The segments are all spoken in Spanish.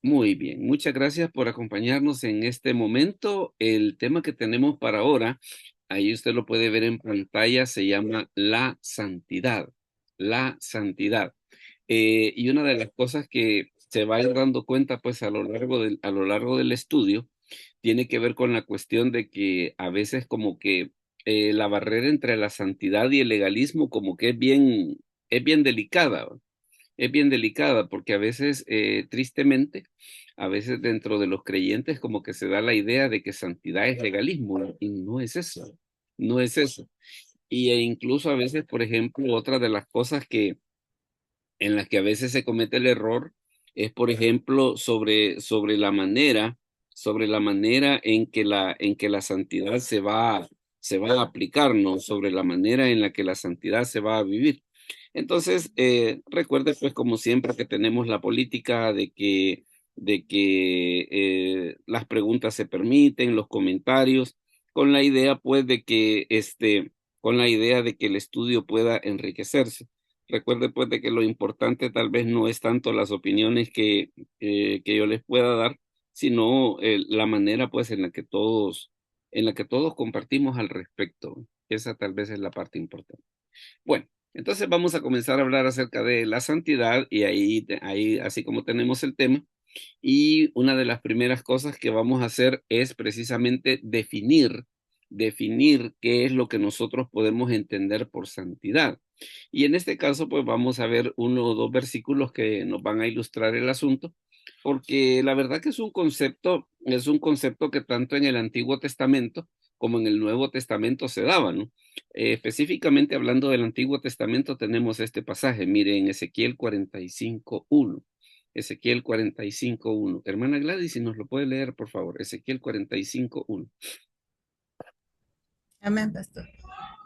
Muy bien, muchas gracias por acompañarnos en este momento. El tema que tenemos para ahora, ahí usted lo puede ver en pantalla, se llama la santidad. La santidad. Y una de las cosas que se va a ir dando cuenta, pues, a lo largo del estudio, tiene que ver con la cuestión de que a veces como que la barrera entre la santidad y el legalismo como que es bien delicada. ¿Va? Es bien delicada porque a veces, tristemente, a veces dentro de los creyentes como que se da la idea de que santidad es legalismo y no es eso, no es eso. Incluso a veces, por ejemplo, otra de las cosas que en las que a veces se comete el error es, por ejemplo, sobre la manera en que la santidad se va a aplicar, ¿no? Sobre la manera en la que la santidad se va a vivir. Entonces, recuerde, pues, como siempre, que tenemos la política de que las preguntas se permiten, los comentarios, con la idea, pues, con la idea de que el estudio pueda enriquecerse. Recuerde pues de que lo importante tal vez no es tanto las opiniones que yo les pueda dar, sino la manera pues en la que todos compartimos al respecto. Esa tal vez es la parte importante. Bueno, entonces vamos a comenzar a hablar acerca de la santidad y ahí así como tenemos el tema. Y una de las primeras cosas que vamos a hacer es precisamente definir qué es lo que nosotros podemos entender por santidad. Y en este caso, pues vamos a ver uno o dos versículos que nos van a ilustrar el asunto, porque la verdad que es un concepto que tanto en el Antiguo Testamento como en el Nuevo Testamento se daba, ¿no? Específicamente hablando del Antiguo Testamento tenemos este pasaje, mire en Ezequiel 45:1. Ezequiel 45:1. Hermana Gladys, si nos lo puede leer, por favor. Ezequiel 45:1. Amén, pastor.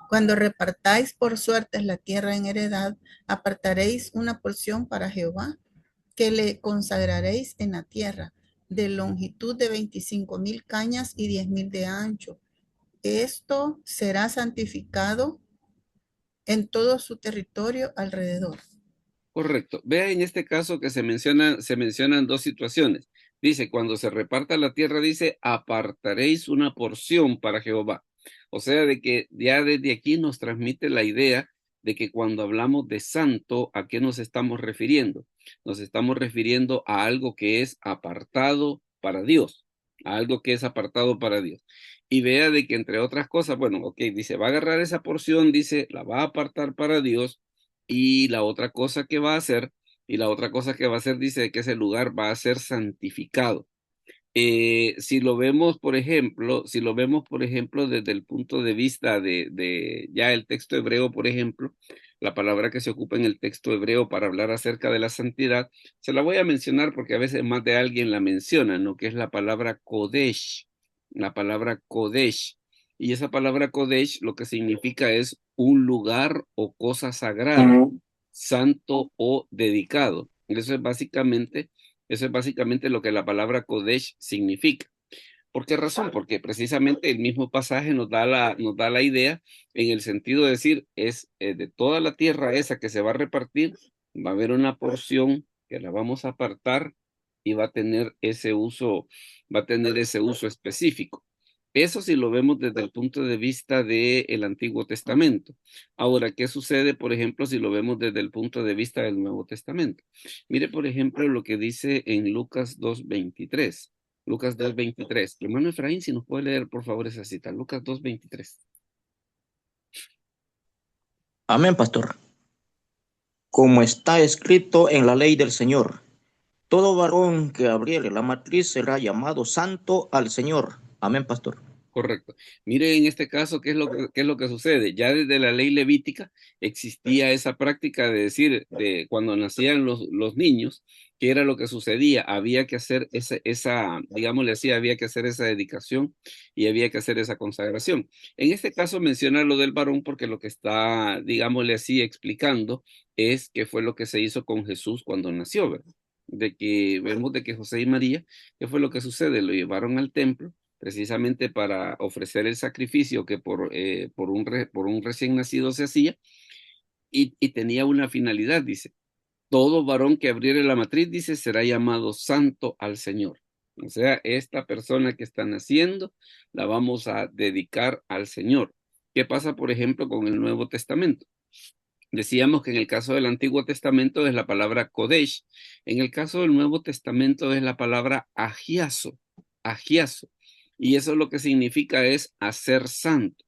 Cuando repartáis por suertes la tierra en heredad, apartaréis una porción para Jehová, que le consagraréis en la tierra, de longitud de 25,000 cañas y 10,000 de ancho. Esto será santificado en todo su territorio alrededor. Correcto. Vea en este caso que se mencionan dos situaciones. Dice, cuando se reparta la tierra, dice, apartaréis una porción para Jehová. O sea, de que ya desde aquí nos transmite la idea de que cuando hablamos de santo, ¿a qué nos estamos refiriendo? Nos estamos refiriendo a algo que es apartado para Dios, a algo que es apartado para Dios. Y vea de que entre otras cosas, bueno, ok, dice, va a agarrar esa porción, dice, la va a apartar para Dios y la otra cosa que va a hacer, y la otra cosa que va a hacer dice que ese lugar va a ser santificado. Si lo vemos, por ejemplo, si lo vemos, por ejemplo, desde el punto de vista de ya el texto hebreo, por ejemplo, la palabra que se ocupa en el texto hebreo para hablar acerca de la santidad, se la voy a mencionar porque a veces más de alguien la menciona, ¿no? Que es la palabra Kodesh, la palabra Kodesh. Y esa palabra Kodesh lo que significa es un lugar o cosa sagrada, santo o dedicado. Eso es básicamente lo que la palabra Kodesh significa. ¿Por qué razón? Porque precisamente el mismo pasaje nos da la idea en el sentido de decir, es de toda la tierra esa que se va a repartir, va a haber una porción que la vamos a apartar y va a tener ese uso específico. Eso si lo vemos desde el punto de vista del Antiguo Testamento. Ahora, ¿qué sucede, por ejemplo, si lo vemos desde el punto de vista del Nuevo Testamento? Mire, por ejemplo, lo que dice en Lucas 2:23. Lucas 2:23. Hermano Efraín, si nos puede leer, por favor, esa cita. Lucas 2:23. Amén, pastor. Como está escrito en la ley del Señor, todo varón que abriere la matriz será llamado santo al Señor. Amén, pastor. Correcto. Mire en este caso qué es lo que sucede. Ya desde la ley levítica existía esa práctica de decir, de cuando nacían los niños, qué era lo que sucedía. Había que hacer digámosle así, había que hacer esa dedicación y había que hacer esa consagración. En este caso menciona lo del varón porque lo que está, digámosle así, explicando es qué fue lo que se hizo con Jesús cuando nació, ¿verdad? De que vemos de que José y María, ¿qué fue lo que sucede? Lo llevaron al templo precisamente para ofrecer el sacrificio que por un recién nacido se hacía y tenía una finalidad, dice. Todo varón que abriere la matriz, dice, será llamado santo al Señor. O sea, esta persona que está naciendo, la vamos a dedicar al Señor. ¿Qué pasa, por ejemplo, con el Nuevo Testamento? Decíamos que en el caso del Antiguo Testamento es la palabra Kodesh. En el caso del Nuevo Testamento es la palabra agiazo, agiazo. Y eso lo que significa es hacer santo.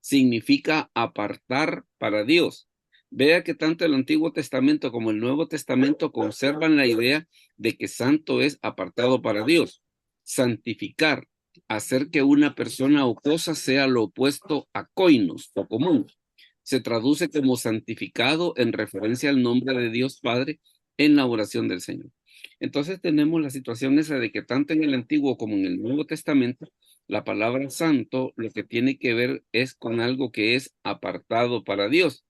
Significa apartar para Dios. Vea que tanto el Antiguo Testamento como el Nuevo Testamento conservan la idea de que santo es apartado para Dios. Santificar, hacer que una persona o cosa sea lo opuesto a koinos o común. Se traduce como santificado en referencia al nombre de Dios Padre en la oración del Señor. Entonces tenemos la situación esa de que tanto en el Antiguo como en el Nuevo Testamento, la palabra santo lo que tiene que ver es con algo que es apartado para Dios.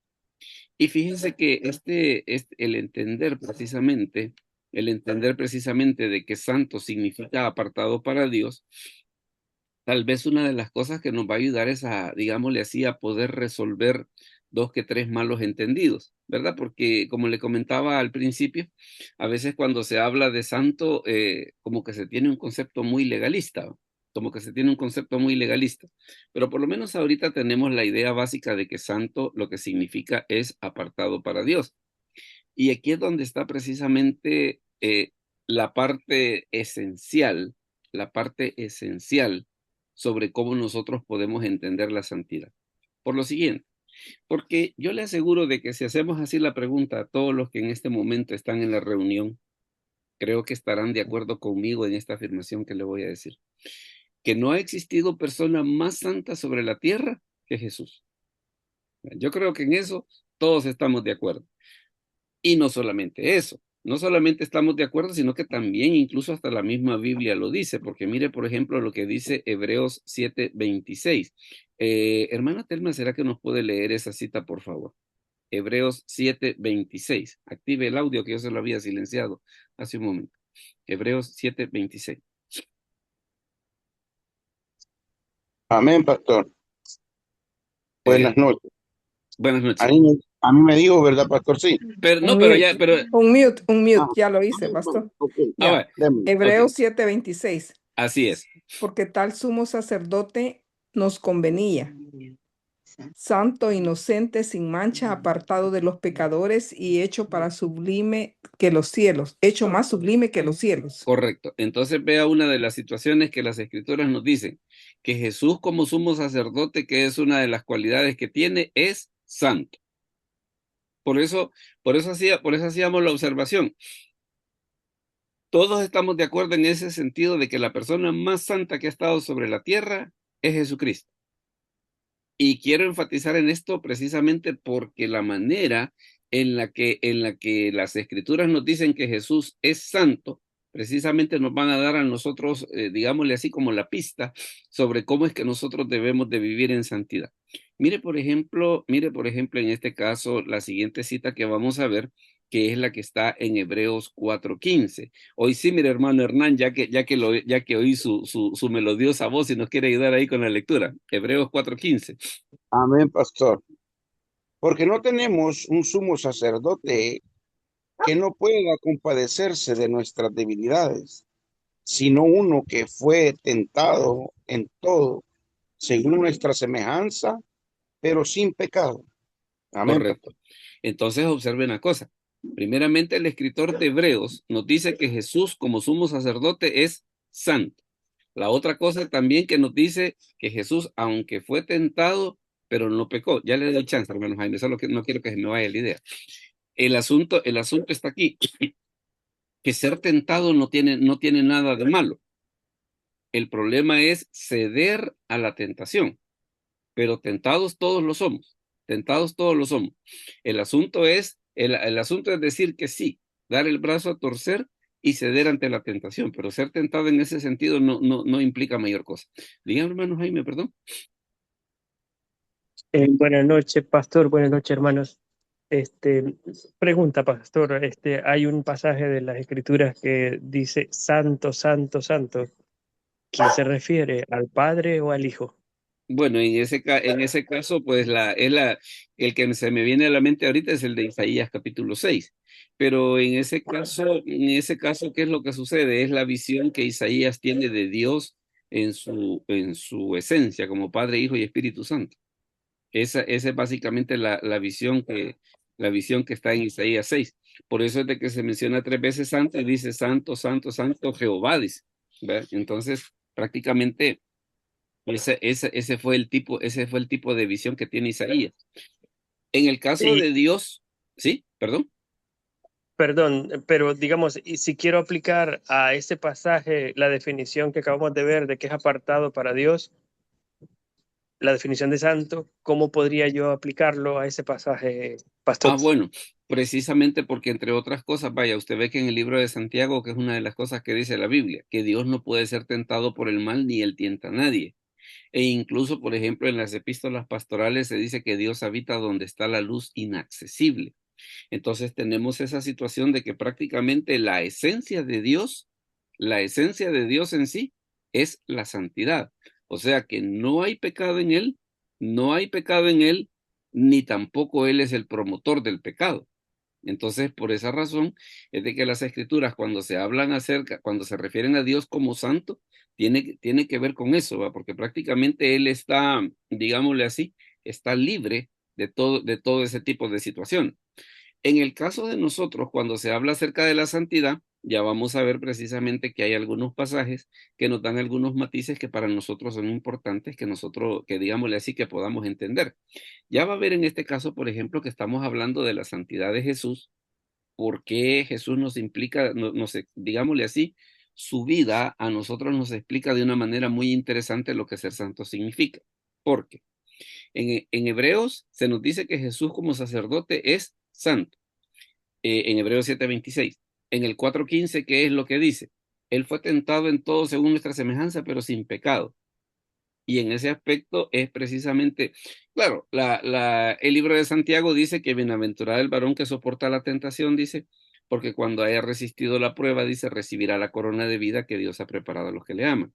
Y fíjense que el entender precisamente de que santo significa apartado para Dios, tal vez una de las cosas que nos va a ayudar es a, digámosle así, a poder resolver dos que tres malos entendidos, ¿verdad? Porque como le comentaba al principio, a veces cuando se habla de santo, como que se tiene un concepto muy legalista, ¿no? Como que se tiene un concepto muy legalista. Pero por lo menos ahorita tenemos la idea básica de que santo lo que significa es apartado para Dios. Y aquí es donde está precisamente la parte esencial sobre cómo nosotros podemos entender la santidad. Por lo siguiente, porque yo le aseguro de que si hacemos así la pregunta a todos los que en este momento están en la reunión, creo que estarán de acuerdo conmigo en esta afirmación que le voy a decir, que no ha existido persona más santa sobre la tierra que Jesús. Yo creo que en eso todos estamos de acuerdo. Y no solamente eso, no solamente estamos de acuerdo, sino que también incluso hasta la misma Biblia lo dice, porque mire, por ejemplo, lo que dice Hebreos 7:26. Hermana Telma, ¿será que nos puede leer esa cita, por favor? Hebreos 7:26. Active el audio que yo se lo había silenciado hace un momento. Hebreos 7:26. Amén, pastor. Buenas noches. Buenas noches. A mí me dijo, ¿verdad, pastor? Sí. Pero no, pero ya, pero Un mute, Ah, ya lo hice, pastor. ok, Ya. bueno, démosle. Hebreos 7:26. así es. Porque tal sumo sacerdote nos convenía, santo, inocente, sin mancha, apartado de los pecadores y hecho para sublime que los cielos, hecho más sublime que los cielos. Correcto. Entonces vea una de las situaciones que las escrituras nos dicen, que Jesús como sumo sacerdote, que es una de las cualidades que tiene, es santo. Por eso hacíamos la observación. Todos estamos de acuerdo en ese sentido de que la persona más santa que ha estado sobre la tierra es Jesucristo. Y quiero enfatizar en esto precisamente porque la manera en la que las escrituras nos dicen que Jesús es santo, precisamente nos van a dar a nosotros, digámosle así, como la pista sobre cómo es que nosotros debemos de vivir en santidad. Mire, por ejemplo, en este caso, la siguiente cita que vamos a ver, que es la que está en Hebreos 4:15. Hoy sí, mire, hermano Hernán, ya que oí su melodiosa voz y nos quiere ayudar ahí con la lectura. Hebreos 4:15. Amén, pastor. Porque no tenemos un sumo sacerdote que no pueda compadecerse de nuestras debilidades, sino uno que fue tentado en todo, según nuestra semejanza, pero sin pecado. Amén, Correcto. Entonces observe una cosa. Primeramente, el escritor de Hebreos nos dice que Jesús como sumo sacerdote es santo. La otra cosa también que nos dice que Jesús, aunque fue tentado, pero no pecó. Ya le doy chance, hermano Jaime, solo que no quiero que se me vaya la idea. El asunto está aquí, que ser tentado no tiene nada de malo. El problema es ceder a la tentación, pero tentados todos lo somos. Tentados todos lo somos. El asunto es decir que sí, dar el brazo a torcer y ceder ante la tentación, pero ser tentado en ese sentido no implica mayor cosa. Dígame, hermano Jaime, perdón. Buenas noches, pastor. Buenas noches, hermanos. Pregunta, pastor. Hay un pasaje de las Escrituras que dice Santo, Santo, Santo. ¿Quién se refiere? ¿Al Padre o al Hijo? Bueno, en ese caso, pues el que se me viene a la mente ahorita es el de Isaías capítulo 6. Pero en ese caso, ¿qué es lo que sucede? Es la visión que Isaías tiene de Dios en su esencia, como Padre, Hijo y Espíritu Santo. Esa es básicamente la visión que está en Isaías 6. Por eso es de que se menciona 3 veces santo y dice santo, santo, santo, Jehová, dice. ¿Ve? Entonces, prácticamente ese fue el tipo de visión que tiene Isaías. En el caso Y, de Dios, ¿sí? Perdón. perdón, pero digamos, y si quiero aplicar a ese pasaje la definición que acabamos de ver de que es apartado para Dios, la definición de santo, ¿cómo podría yo aplicarlo a ese pasaje, pastor? Bueno, precisamente porque entre otras cosas, vaya, usted ve que en el libro de Santiago, que es una de las cosas que dice la Biblia, que Dios no puede ser tentado por el mal ni él tienta a nadie. E incluso, por ejemplo, en las epístolas pastorales se dice que Dios habita donde está la luz inaccesible. Entonces tenemos esa situación de que prácticamente la esencia de Dios en sí es la santidad. O sea que no hay pecado en él, no hay pecado en él, ni tampoco él es el promotor del pecado. Entonces, por esa razón, es de que las escrituras, cuando se refieren a Dios como santo, tiene que ver con eso, ¿va? Porque prácticamente Él está, digámosle así, está libre de todo ese tipo de situación. En el caso de nosotros, cuando se habla acerca de la santidad, ya vamos a ver precisamente que hay algunos pasajes que nos dan algunos matices que para nosotros son importantes, que digámosle así, que podamos entender. Ya va a ver en este caso, por ejemplo, que estamos hablando de la santidad de Jesús, porque Jesús nos implica, digámosle así, su vida a nosotros nos explica de una manera muy interesante lo que ser santo significa. Porque en Hebreos se nos dice que Jesús como sacerdote es santo, en Hebreos 7:26. En el 4:15, ¿qué es lo que dice? Él fue tentado en todo según nuestra semejanza, pero sin pecado. Y en ese aspecto es precisamente, claro, el libro de Santiago dice que bienaventurado el varón que soporta la tentación, dice, porque cuando haya resistido la prueba, dice, recibirá la corona de vida que Dios ha preparado a los que le aman.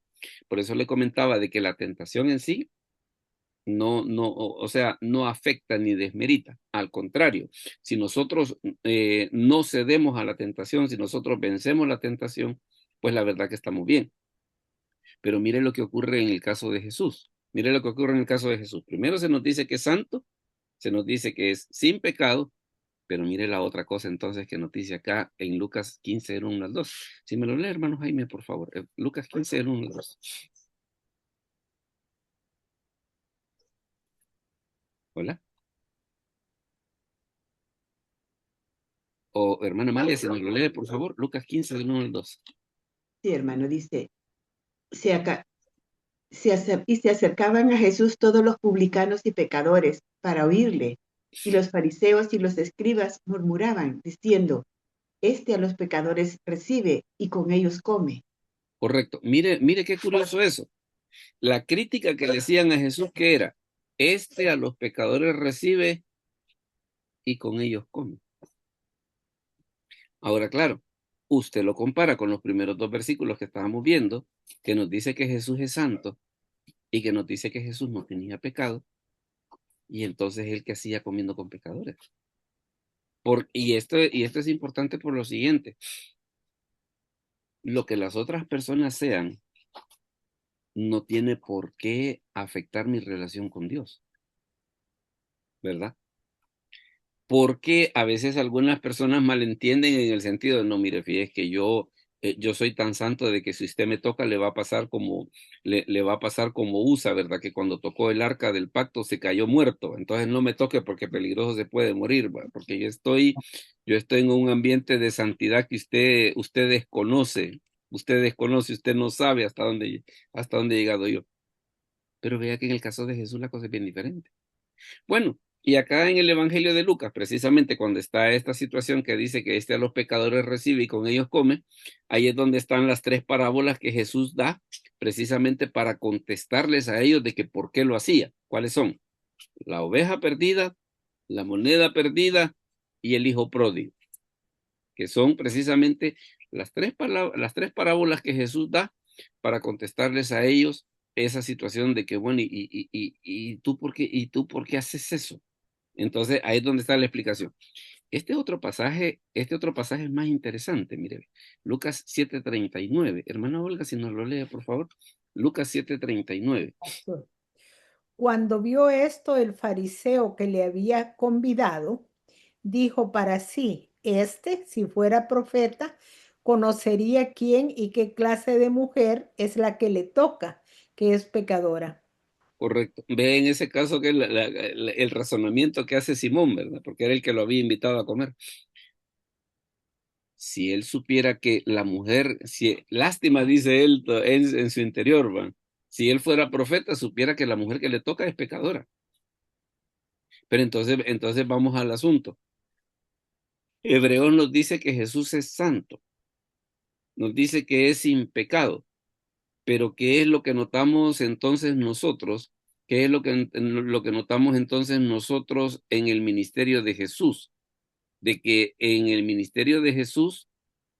Por eso le comentaba de que la tentación en sí o sea, no afecta ni desmerita. Al contrario, si nosotros no cedemos a la tentación, si nosotros vencemos la tentación, pues la verdad que estamos bien. Pero mire lo que ocurre en el caso de Jesús. Mire lo que ocurre en el caso de Jesús. Primero se nos dice que es santo, se nos dice que es sin pecado, pero mire la otra cosa entonces que nos dice acá en Lucas 15, del 1 al 2. Si me lo lee, hermano Jaime, por favor. Lucas 15, del 1 al 2. Hola. O hermana Amalia, si nos lo lee, por favor. Lucas 15, del 1 al 2. Sí, hermano, dice, y se acercaban a Jesús todos los publicanos y pecadores para oírle, y los fariseos y los escribas murmuraban, diciendo, este a los pecadores recibe y con ellos come. Correcto. Mire qué curioso eso. La crítica que le hacían a Jesús, que era, este a los pecadores recibe y con ellos come. Ahora, claro, usted lo compara con los primeros 2 versículos que estábamos viendo, que nos dice que Jesús es santo y que nos dice que Jesús no tenía pecado, y entonces él que hacía comiendo con pecadores. Y esto es importante por lo siguiente: lo que las otras personas sean no tiene por qué afectar mi relación con Dios, ¿verdad? Porque a veces algunas personas malentienden en el sentido de, no, mire, fíjese que yo soy tan santo de que si usted me toca le va a pasar le va a pasar como Usa, ¿verdad? Que cuando tocó el arca del pacto se cayó muerto. Entonces no me toque porque peligroso se puede morir, ¿va? Porque yo estoy en un ambiente de santidad que usted desconoce, usted no sabe hasta dónde he llegado yo. Pero vea que en el caso de Jesús la cosa es bien diferente. Bueno, y acá en el Evangelio de Lucas, precisamente cuando está esta situación que dice que a los pecadores recibe y con ellos come, ahí es donde están las 3 parábolas que Jesús da precisamente para contestarles a ellos de que por qué lo hacía. ¿Cuáles son? La oveja perdida, la moneda perdida y el hijo pródigo, que son precisamente las 3 parábolas que Jesús da para contestarles a ellos esa situación de que, bueno, ¿y tú por qué haces eso? Entonces, ahí es donde está la explicación. Este otro pasaje es más interesante, mire. Lucas 7:39. Hermana Olga, si nos lo lee, por favor. Lucas 7:39. Pastor. Cuando vio esto, el fariseo que le había convidado dijo para sí, si fuera profeta, conocería quién y qué clase de mujer es la que le toca, que es pecadora. Correcto. Ve en ese caso que el razonamiento que hace Simón, ¿verdad? Porque era el que lo había invitado a comer. Si él supiera que la mujer, lástima, dice él en su interior, ¿va? Si él fuera profeta, supiera que la mujer que le toca es pecadora. Pero entonces vamos al asunto. Hebreos nos dice que Jesús es santo. Nos dice que es sin pecado. Pero ¿qué es lo que notamos entonces nosotros? ¿Qué es lo que notamos entonces nosotros en el ministerio de Jesús? De que en el ministerio de Jesús,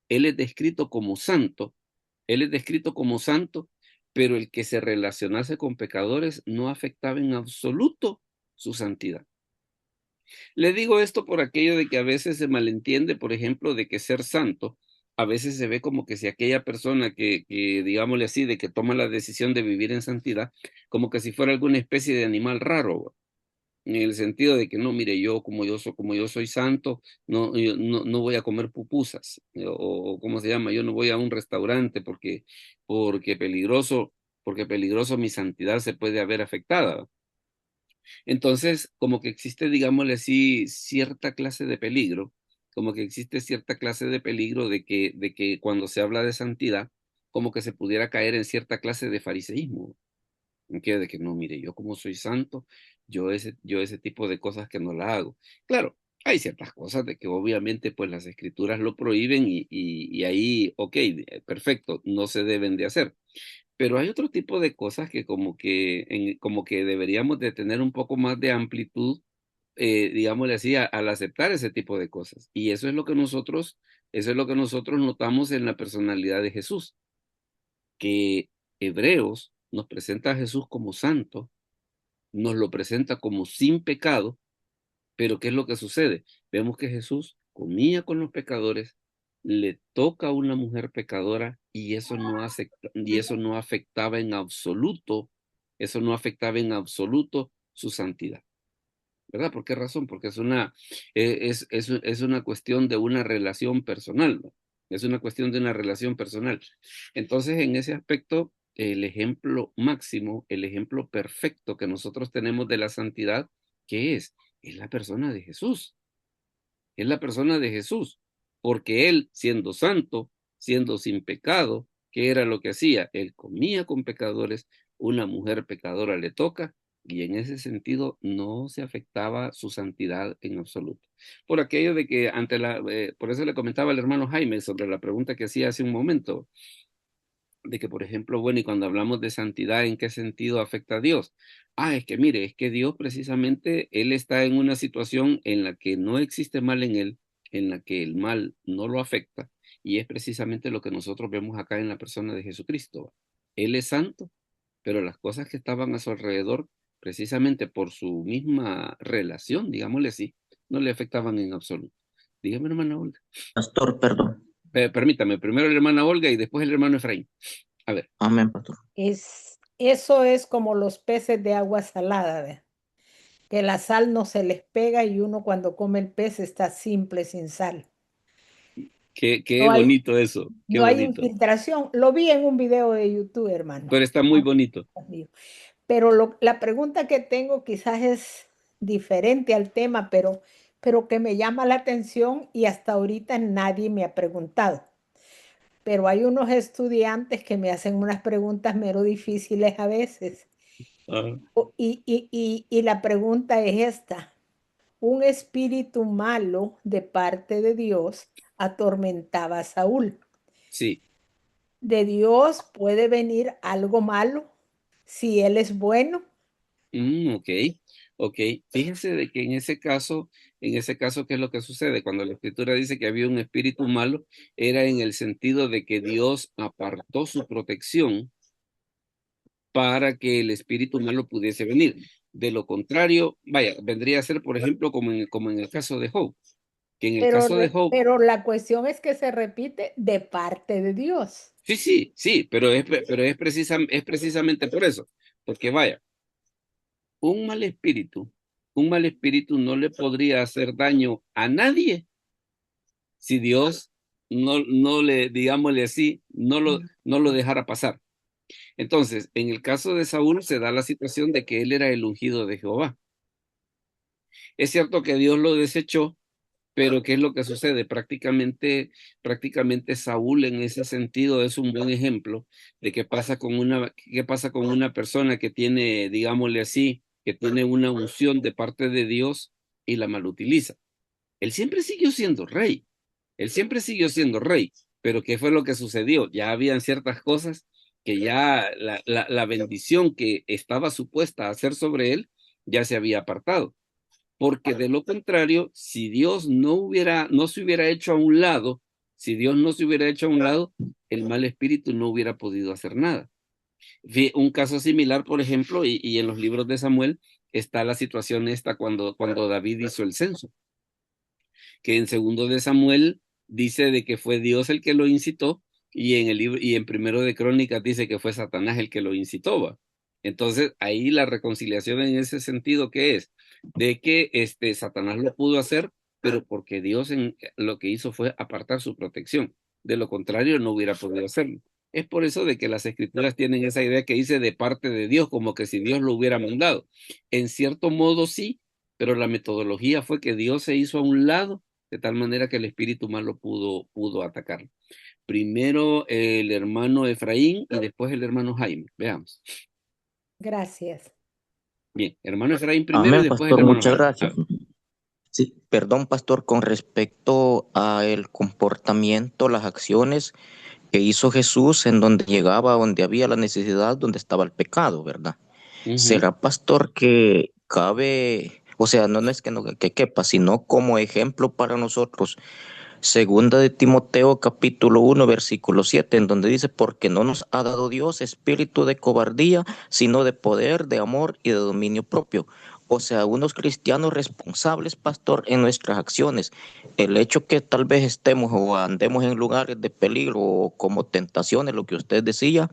Él es descrito como santo. Él es descrito como santo, pero el que se relacionase con pecadores no afectaba en absoluto su santidad. Le digo esto por aquello de que a veces se malentiende, por ejemplo, de que ser santo, a veces se ve como que si aquella persona que, digámosle así, de que toma la decisión de vivir en santidad, como que si fuera alguna especie de animal raro, en el sentido de que no, mire, como yo soy santo, no voy a comer pupusas, o ¿cómo se llama? Yo no voy a un restaurante porque peligroso mi santidad se puede haber afectada. Entonces, como que existe, digámosle así, cierta clase de peligro, como que existe cierta clase de peligro de que cuando se habla de santidad, como que se pudiera caer en cierta clase de fariseísmo, en que de que no, mire, yo como soy santo, yo ese tipo de cosas que no la hago. Claro, hay ciertas cosas de que obviamente pues las escrituras lo prohíben y ahí, ok, perfecto, no se deben de hacer. Pero hay otro tipo de cosas que como que deberíamos de tener un poco más de amplitud, digámosle así, al aceptar ese tipo de cosas. Y eso es lo que nosotros notamos en la personalidad de Jesús, que Hebreos nos presenta a Jesús como santo, nos lo presenta como sin pecado, pero ¿qué es lo que sucede? Vemos que Jesús comía con los pecadores, le toca a una mujer pecadora eso no afectaba en absoluto su santidad. ¿Verdad? ¿Por qué razón? Porque es una cuestión de una relación personal, ¿no? Es una cuestión de una relación personal. Entonces, en ese aspecto, el ejemplo máximo, el ejemplo perfecto que nosotros tenemos de la santidad, ¿qué es? Es la persona de Jesús. Es la persona de Jesús. Porque él, siendo santo, siendo sin pecado, ¿qué era lo que hacía? Él comía con pecadores, una mujer pecadora le toca, y en ese sentido no se afectaba su santidad en absoluto. Por aquello de que por eso le comentaba al hermano Jaime sobre la pregunta que hacía hace un momento, de que, por ejemplo, bueno, y cuando hablamos de santidad, ¿en qué sentido afecta a Dios? Es que mire, es que Dios precisamente, Él está en una situación en la que no existe mal en Él, en la que el mal no lo afecta, y es precisamente lo que nosotros vemos acá en la persona de Jesucristo. Él es santo, pero las cosas que estaban a su alrededor, precisamente por su misma relación, digámosle así, no le afectaban en absoluto. Dígame, hermana Olga. Pastor, perdón. Permítame, primero la hermana Olga y después el hermano Efraín. A ver. Amén, pastor. Eso es como los peces de agua salada, ¿ve? Que la sal no se les pega y uno cuando come el pez está simple, sin sal. Qué No hay, bonito eso, qué no hay bonito. infiltración. Lo vi en un video de YouTube, hermano. Pero está muy bonito. Pero la pregunta que tengo quizás es diferente al tema, pero que me llama la atención y hasta ahorita nadie me ha preguntado. Pero hay unos estudiantes que me hacen unas preguntas mero difíciles a veces. Ah, Y la pregunta es esta. Un espíritu malo de parte de Dios atormentaba a Saúl. sí. ¿De Dios puede venir algo malo si Él es bueno? Ok, ok. Fíjense de que en ese caso, ¿qué es lo que sucede? Cuando la escritura dice que había un espíritu malo, era en el sentido de que Dios apartó su protección para que el espíritu malo pudiese venir. De lo contrario, vaya, vendría a ser, por ejemplo, como en el caso de Job, que en el caso de Job, Pero la cuestión es que se repite de parte de Dios. sí, pero es precisamente por eso, porque vaya, un mal espíritu, un mal espíritu no le podría hacer daño a nadie si Dios no le, digámosle así, no lo dejara pasar. Entonces, en el caso de Saúl se da la situación de que él era el ungido de Jehová. Es cierto que Dios lo desechó, pero ¿qué es lo que sucede? Prácticamente Saúl en ese sentido es un buen ejemplo de qué pasa con una persona que tiene, digámosle así, que tiene una unción de parte de Dios y la malutiliza. Él siempre siguió siendo rey. Él siempre siguió siendo rey. Pero ¿qué fue lo que sucedió? Ya habían ciertas cosas que ya la bendición que estaba supuesta a hacer sobre él ya se había apartado. Porque de lo contrario, si Dios no se hubiera hecho a un lado, si Dios no se hubiera hecho a un lado, el mal espíritu no hubiera podido hacer nada. Un caso similar, por ejemplo, y en los libros de Samuel está la situación esta cuando David hizo el censo, que en segundo de Samuel dice de que fue Dios el que lo incitó, y en el libro, y en primero de Crónicas dice que fue Satanás el que lo incitó, ¿va? Entonces, ahí la reconciliación en ese sentido, ¿qué es? De que Satanás lo pudo hacer, pero porque Dios lo que hizo fue apartar su protección. De lo contrario, no hubiera podido hacerlo. Es por eso de que las escrituras tienen esa idea que dice de parte de Dios, como que si Dios lo hubiera mandado. En cierto modo sí, pero la metodología fue que Dios se hizo a un lado de tal manera que el espíritu malo pudo atacarlo. Primero el hermano Efraín y después el hermano Jaime. Veamos. Gracias. Bien, hermano Efraín primero y Amén, después el pastor, hermano muchas Jaime. gracias. Sí, perdón, pastor, con respecto a el comportamiento, las acciones que hizo Jesús en donde llegaba, donde había la necesidad, donde estaba el pecado, ¿verdad? ¿Será, pastor, que cabe, o sea, no es que no que quepa, sino como ejemplo para nosotros? Segunda de Timoteo capítulo 1 versículo 7, en donde dice, porque no nos ha dado Dios espíritu de cobardía, sino de poder, de amor y de dominio propio. O sea, unos cristianos responsables, pastor, en nuestras acciones. El hecho que tal vez estemos o andemos en lugares de peligro o como tentaciones, lo que usted decía,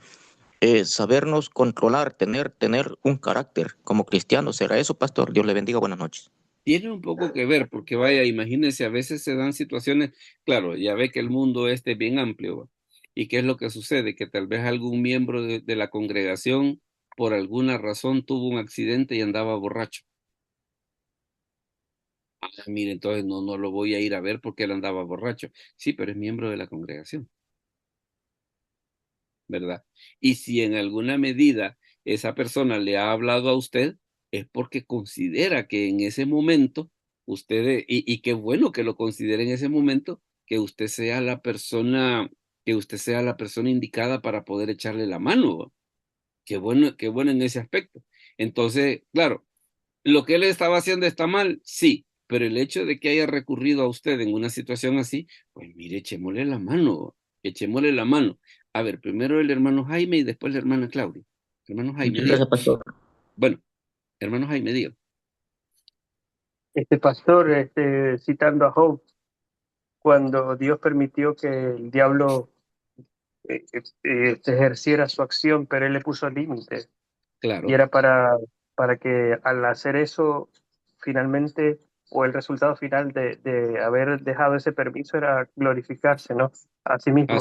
sabernos controlar, tener un carácter como cristianos. ¿Será eso, pastor? Dios le bendiga. Buenas noches. Tiene un poco que ver, porque vaya, imagínense, a veces se dan situaciones, claro, ya ve que el mundo es bien amplio, ¿va? ¿Y qué es lo que sucede? Que tal vez algún miembro de la congregación, por alguna razón, tuvo un accidente y andaba borracho. Mire, entonces no lo voy a ir a ver porque él andaba borracho. Sí, pero es miembro de la congregación, ¿verdad? Y si en alguna medida esa persona le ha hablado a usted, es porque considera que en ese momento y qué bueno que lo considere en ese momento, que usted sea la persona, indicada para poder echarle la mano, ¿va? Qué bueno en ese aspecto. Entonces, claro, lo que él estaba haciendo está mal, sí, pero el hecho de que haya recurrido a usted en una situación así, pues mire, echémosle la mano, echémosle la mano. A ver, primero el hermano Jaime y después la hermana Claudia. Hermano Jaime, Muchas diga. gracias, pastor. Bueno, hermano Jaime, diga. Este pastor, citando a Job, cuando Dios permitió que el diablo ejerciera su acción, pero él le puso límites. Y Claro, era para que al hacer eso, finalmente, o el resultado final de haber dejado ese permiso era glorificarse, ¿no? A sí mismo.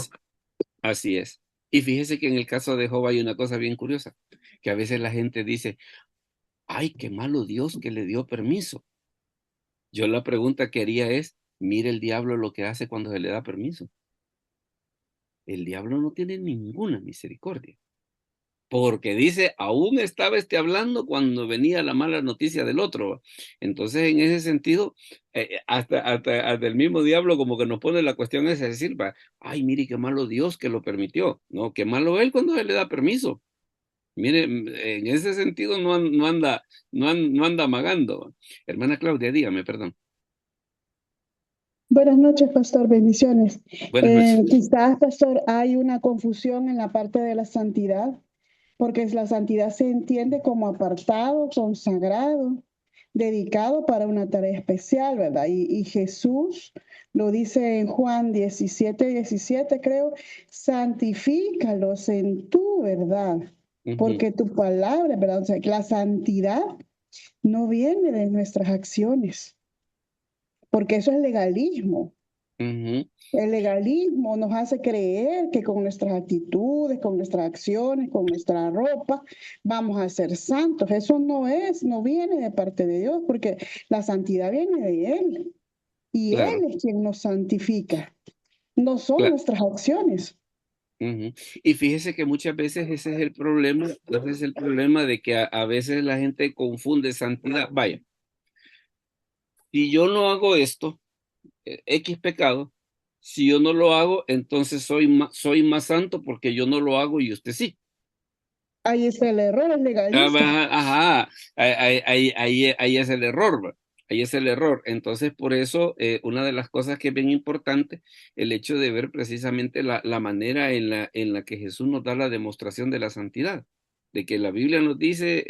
así es. Y fíjese que en el caso de Job hay una cosa bien curiosa, que a veces la gente dice, ay, qué malo Dios que le dio permiso. Yo la pregunta que haría es, mire el diablo lo que hace cuando se le da permiso. El diablo no tiene ninguna misericordia. Porque dice, aún estaba hablando cuando venía la mala noticia del otro. Entonces, en ese sentido, hasta el mismo diablo como que nos pone la cuestión esa, es decir, ay, mire qué malo Dios que lo permitió. No, qué malo él cuando se le da permiso. Mire, en ese sentido no anda amagando. Hermana Claudia, dígame, perdón. Buenas noches, pastor. Bendiciones. Buenas noches. Quizás, pastor, hay una confusión en la parte de la santidad. porque la santidad se entiende como apartado, consagrado, dedicado para una tarea especial, ¿verdad? Y Jesús lo dice en Juan 17, creo, santifícalos en tu verdad, porque tu palabra, ¿verdad? O sea, que la santidad no viene de nuestras acciones, porque eso es legalismo. El legalismo nos hace creer que con nuestras actitudes, con nuestras acciones, con nuestra ropa, vamos a ser santos. Eso no viene de parte de Dios, porque la santidad viene de Él. Y Claro, Él es quien nos santifica, no son claro. nuestras acciones. Y fíjese que muchas veces ese es el problema, ese es el problema de que a veces la gente confunde santidad. Vaya, si yo no hago esto, X pecado, si yo no lo hago, entonces soy más santo porque yo no lo hago y usted sí. Ahí está el error, el legalista. Ajá, ahí es el error, ¿va? Ahí es el error. Entonces, por eso, una de las cosas que es bien importante, el hecho de ver precisamente la manera en la que Jesús nos da la demostración de la santidad, de que la Biblia nos dice,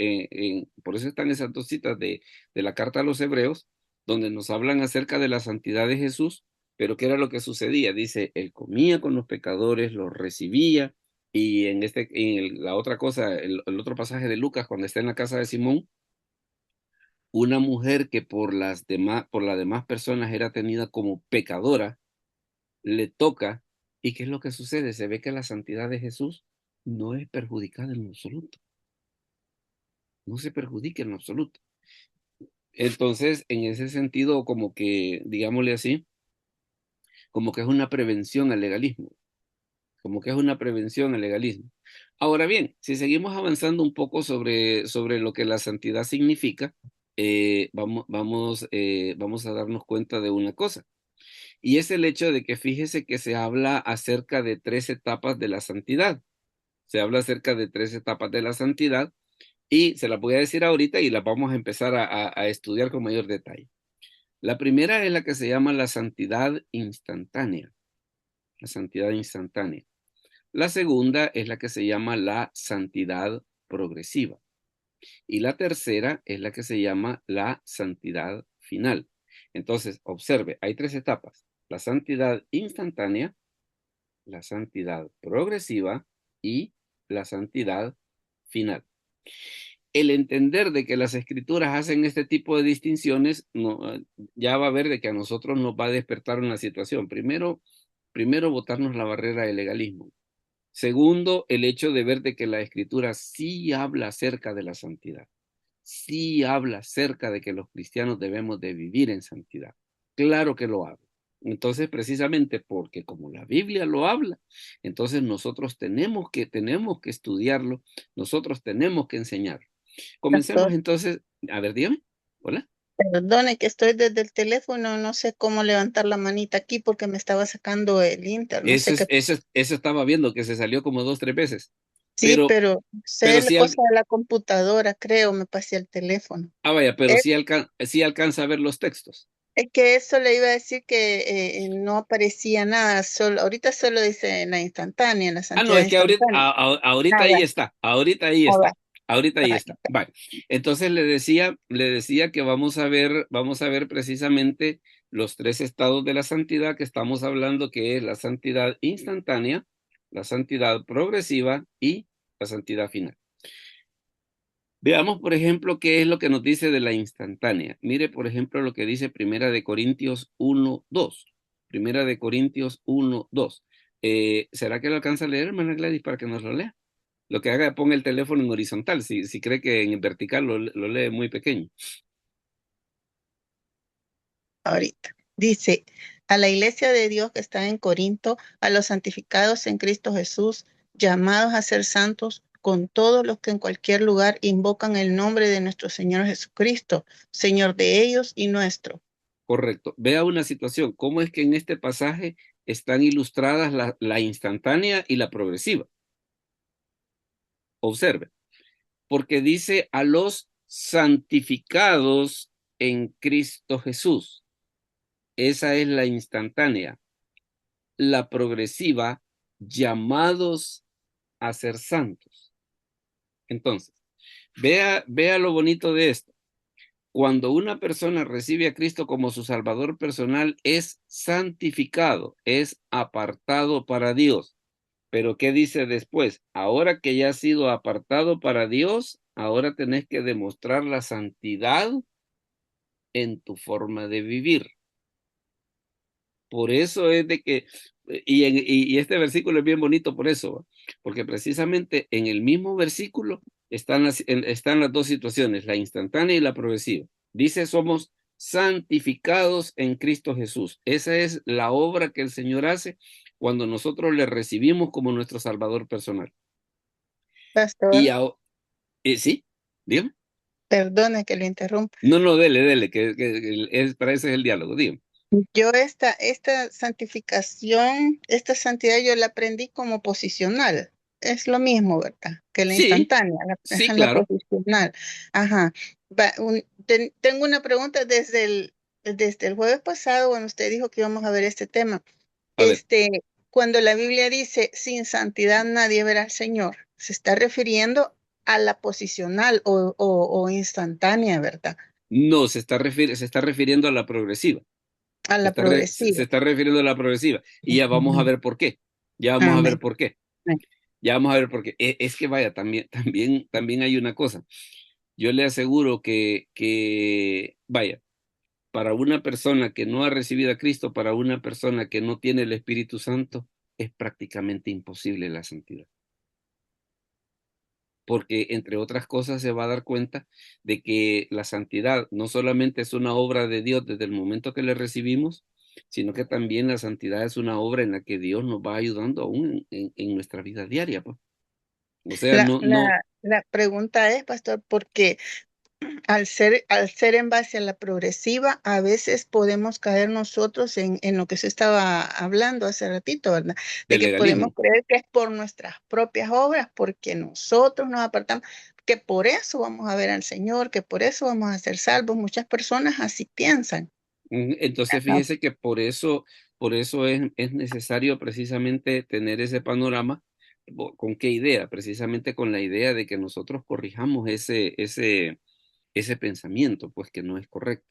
por eso están esas dos citas de la carta a los Hebreos, donde nos hablan acerca de la santidad de Jesús, pero ¿qué era lo que sucedía? Dice, él comía con los pecadores, los recibía, y la otra cosa, el otro pasaje de Lucas, cuando está en la casa de Simón, una mujer que por las demás personas era tenida como pecadora, le toca, ¿y qué es lo que sucede? Se ve que la santidad de Jesús no es perjudicada en lo absoluto, no se perjudica en lo absoluto. Entonces, en ese sentido, como que, digámosle así, como que es una prevención al legalismo. Como que es una prevención al legalismo. Ahora bien, si seguimos avanzando un poco sobre lo que la santidad significa, vamos a darnos cuenta de una cosa, y es el hecho de que fíjese que se habla acerca de tres etapas de la santidad. Se habla acerca de tres etapas de la santidad, y se las voy a decir ahorita y las vamos a empezar a estudiar con mayor detalle. La primera es la que se llama la santidad instantánea. La santidad instantánea. La segunda es la que se llama la santidad progresiva. Y la tercera es la que se llama la santidad final. Entonces, observe, hay tres etapas: la santidad instantánea, la santidad progresiva y la santidad final. El entender de que las escrituras hacen este tipo de distinciones, ya va a ver de que a nosotros nos va a despertar una situación. Primero, botarnos la barrera del legalismo. Segundo, el hecho de ver de que la Escritura sí habla acerca de la santidad, sí habla acerca de que los cristianos debemos de vivir en santidad. Claro que lo habla. Entonces, precisamente porque como la Biblia lo habla, entonces nosotros tenemos que estudiarlo, nosotros tenemos que enseñarlo. Comencemos Pastor, entonces, a ver, dígame. Hola. perdone que estoy desde el teléfono, no sé cómo levantar la manita aquí porque me estaba sacando el Inter, no sé qué. Eso estaba viendo que se salió como 2, 3 veces. Sí, Pero, pero pero sé la sí, cosa de la computadora, creo, me pasé el teléfono. vaya, pero Es, sí alcanza a ver los textos. es que eso le iba a decir que no aparecía nada, solo, ahorita solo dice la instantánea, la No, santidad es que ahorita, instantánea. ahorita Nada, ahí está, ahorita ahí nada, está, ahorita ahí nada. está. Vale. Entonces le decía que vamos a ver precisamente los tres estados de la santidad que estamos hablando, que es la santidad instantánea, la santidad progresiva y la santidad final. Veamos, por ejemplo, qué es lo que nos dice de la instantánea. Mire, por ejemplo, lo que dice Primera de Corintios 1:2. Primera de Corintios 1:2. ¿Será que lo alcanza a leer, hermana Gladys, para que nos lo lea? Lo que haga, ponga el teléfono en horizontal. Si cree que en vertical lo lee muy pequeño. Ahorita. Dice, a la iglesia de Dios que está en Corinto, a los santificados en Cristo Jesús, llamados a ser santos, con todos los que en cualquier lugar invocan el nombre de nuestro Señor Jesucristo, Señor de ellos y nuestro. Correcto. Vea una situación. ¿Cómo es que en este pasaje están ilustradas la instantánea y la progresiva? Observe. Porque dice a los santificados en Cristo Jesús. Esa es la instantánea. La progresiva, llamados a ser santos. Entonces, vea lo bonito de esto. Cuando una persona recibe a Cristo como su Salvador personal, es santificado, es apartado para Dios. Pero ¿qué dice después? Ahora que ya has sido apartado para Dios, ahora tenés que demostrar la santidad en tu forma de vivir. Por eso es de que, y este versículo es bien bonito por eso, porque precisamente en el mismo versículo están las dos situaciones, la instantánea y la progresiva. Dice, somos santificados en Cristo Jesús. Esa es la obra que el Señor hace cuando nosotros le recibimos como nuestro Salvador personal. Pastor, Y sí, dígame. perdone que lo interrumpa. No, dele, que para eso es el diálogo, dígame. Yo esta santificación, esta santidad yo la aprendí como posicional. Es lo mismo, ¿verdad? Que la Sí, instantánea, sí, la claro. posicional. Ajá. Tengo una pregunta desde el jueves pasado, cuando usted dijo que íbamos a ver este tema. A ver. Cuando la Biblia dice, sin santidad nadie verá al Señor, se está refiriendo a la posicional o instantánea, ¿verdad? No, se está refiriendo a la progresiva. A la Se progresiva. está refiriendo a la progresiva. Y ya vamos a Ujú. ver por qué. Ya vamos a ver Amén. por qué. Ya vamos a ver por qué. Es que vaya, también hay una cosa. Yo le aseguro vaya, para una persona que no ha recibido a Cristo, para una persona que no tiene el Espíritu Santo, es prácticamente imposible la santidad. Porque entre otras cosas se va a dar cuenta de que la santidad no solamente es una obra de Dios desde el momento que le recibimos, sino que también la santidad es una obra en la que Dios nos va ayudando aún en nuestra vida diaria, pues. O sea, La, la, la pregunta es, pastor, porque al ser en base a la progresiva, a veces podemos caer nosotros en lo que se estaba hablando hace ratito, ¿verdad? De del que podemos legalismo. creer que es por nuestras propias obras, porque nosotros nos apartamos, que por eso vamos a ver al Señor, que por eso vamos a ser salvos. Muchas personas así piensan. Entonces, Ah, fíjese que por eso es necesario precisamente tener ese panorama. ¿Con qué idea? Precisamente con la idea de que nosotros corrijamos ese pensamiento, pues que no es correcto.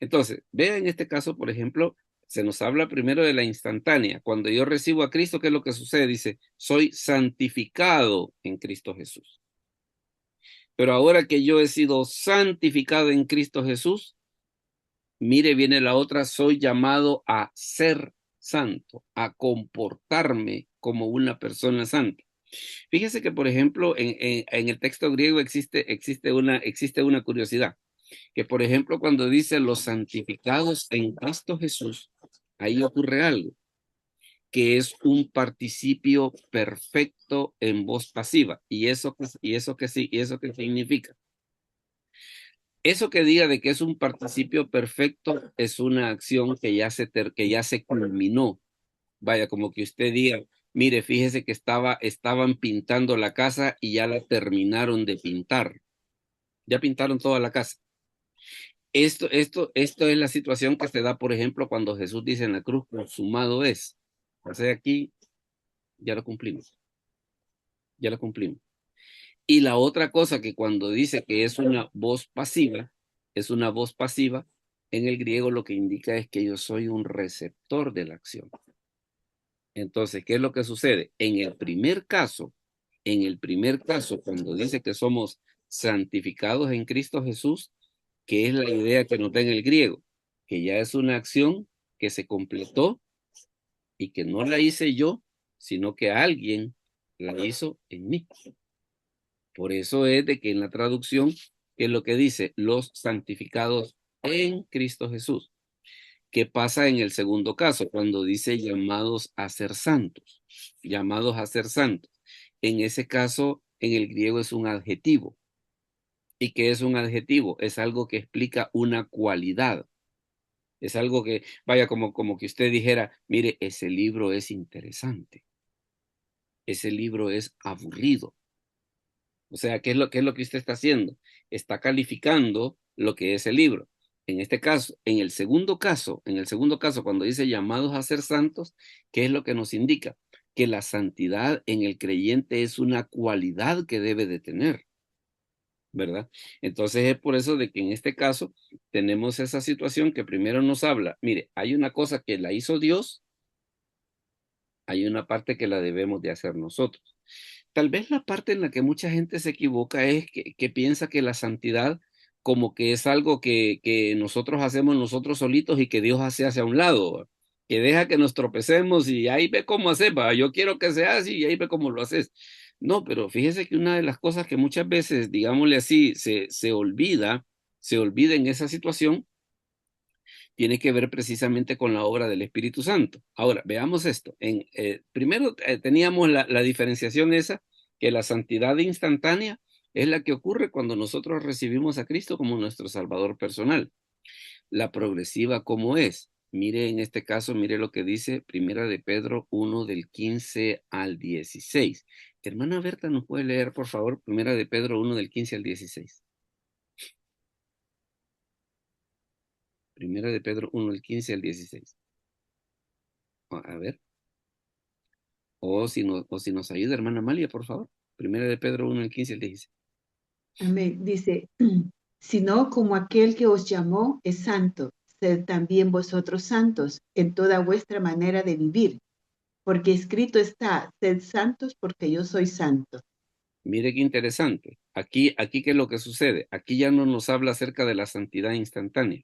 Entonces, vea en este caso, por ejemplo, se nos habla primero de la instantánea. Cuando yo recibo a Cristo, ¿qué es lo que sucede? Dice, soy santificado en Cristo Jesús. Pero ahora que yo he sido santificado en Cristo Jesús, mire, viene la otra, soy llamado a ser santo, a comportarme como una persona santa. Fíjese que, por ejemplo, en el texto griego existe una curiosidad, que por ejemplo, cuando dice los santificados en Cristo Jesús, ahí ocurre algo, que es un participio perfecto en voz pasiva. ¿Y eso qué significa? Eso que diga de que es un participio perfecto es una acción que ya se culminó. Vaya, como que usted diga, mire, fíjese que estaban pintando la casa y ya la terminaron de pintar. Ya pintaron toda la casa. Esto es la situación que se da, por ejemplo, cuando Jesús dice en la cruz, consumado es. O sea, aquí ya lo cumplimos. Ya lo cumplimos. Y la otra cosa que cuando dice que es una voz pasiva, en el griego lo que indica es que yo soy un receptor de la acción. Entonces, ¿qué es lo que sucede? En el primer caso, cuando dice que somos santificados en Cristo Jesús, que es la idea que nos da en el griego, que ya es una acción que se completó y que no la hice yo, sino que alguien la hizo en mí. Por eso es de que en la traducción, ¿qué es lo que dice? Los santificados en Cristo Jesús. ¿Qué pasa en el segundo caso? Cuando dice llamados a ser santos. Llamados a ser santos. En ese caso, en el griego es un adjetivo. ¿Y qué es un adjetivo? Es algo que explica una cualidad. Es algo que, vaya, como que usted dijera, mire, ese libro es interesante. Ese libro es aburrido. O sea, ¿qué es lo que usted está haciendo? Está calificando lo que es el libro. En este caso, en el segundo caso, cuando dice llamados a ser santos, ¿qué es lo que nos indica? Que la santidad en el creyente es una cualidad que debe de tener. ¿verdad? Entonces es por eso de que en este caso tenemos esa situación que primero nos habla, mire, hay una cosa que la hizo Dios, hay una parte que la debemos de hacer nosotros. Tal vez la parte en la que mucha gente se equivoca es que piensa que la santidad como que es algo que nosotros hacemos nosotros solitos y que Dios hace hacia un lado, ¿va? Que deja que nos tropecemos y ahí ve cómo haces, va. Yo quiero que sea así y ahí ve cómo lo haces. No, pero fíjese que una de las cosas que muchas veces, digámosle así, se olvida en esa situación, tiene que ver precisamente con la obra del Espíritu Santo. Ahora, veamos esto. Primero teníamos la diferenciación esa, que la santidad instantánea es la que ocurre cuando nosotros recibimos a Cristo como nuestro Salvador personal. La progresiva, ¿cómo es? Mire en este caso, mire lo que dice Primera de Pedro 1 del 15 al 16. Hermana Berta, ¿nos puede leer, por favor, Primera de Pedro 1 del 15 al 16? Primera de Pedro 1 del 15 al 16. A ver. O si nos ayuda, hermana Amalia, por favor. Primera de Pedro 1, el 15 al 16. Amén. Dice, sino como aquel que os llamó es santo, sed también vosotros santos en toda vuestra manera de vivir, porque escrito está, sed santos porque yo soy santo. Mire qué interesante. Aquí, ¿qué es lo que sucede? Aquí ya no nos habla acerca de la santidad instantánea.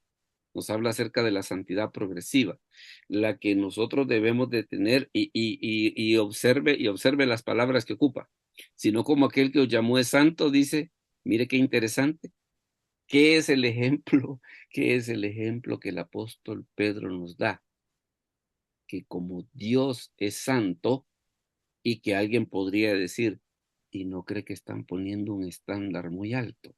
Nos habla acerca de la santidad progresiva, la que nosotros debemos de tener y observe las palabras que ocupa. Sino como aquel que os llamó es santo, dice, mire qué interesante. ¿Qué es el ejemplo? ¿Qué es el ejemplo que el apóstol Pedro nos da? Que como Dios es santo y que alguien podría decir, ¿y no cree que están poniendo un estándar muy alto?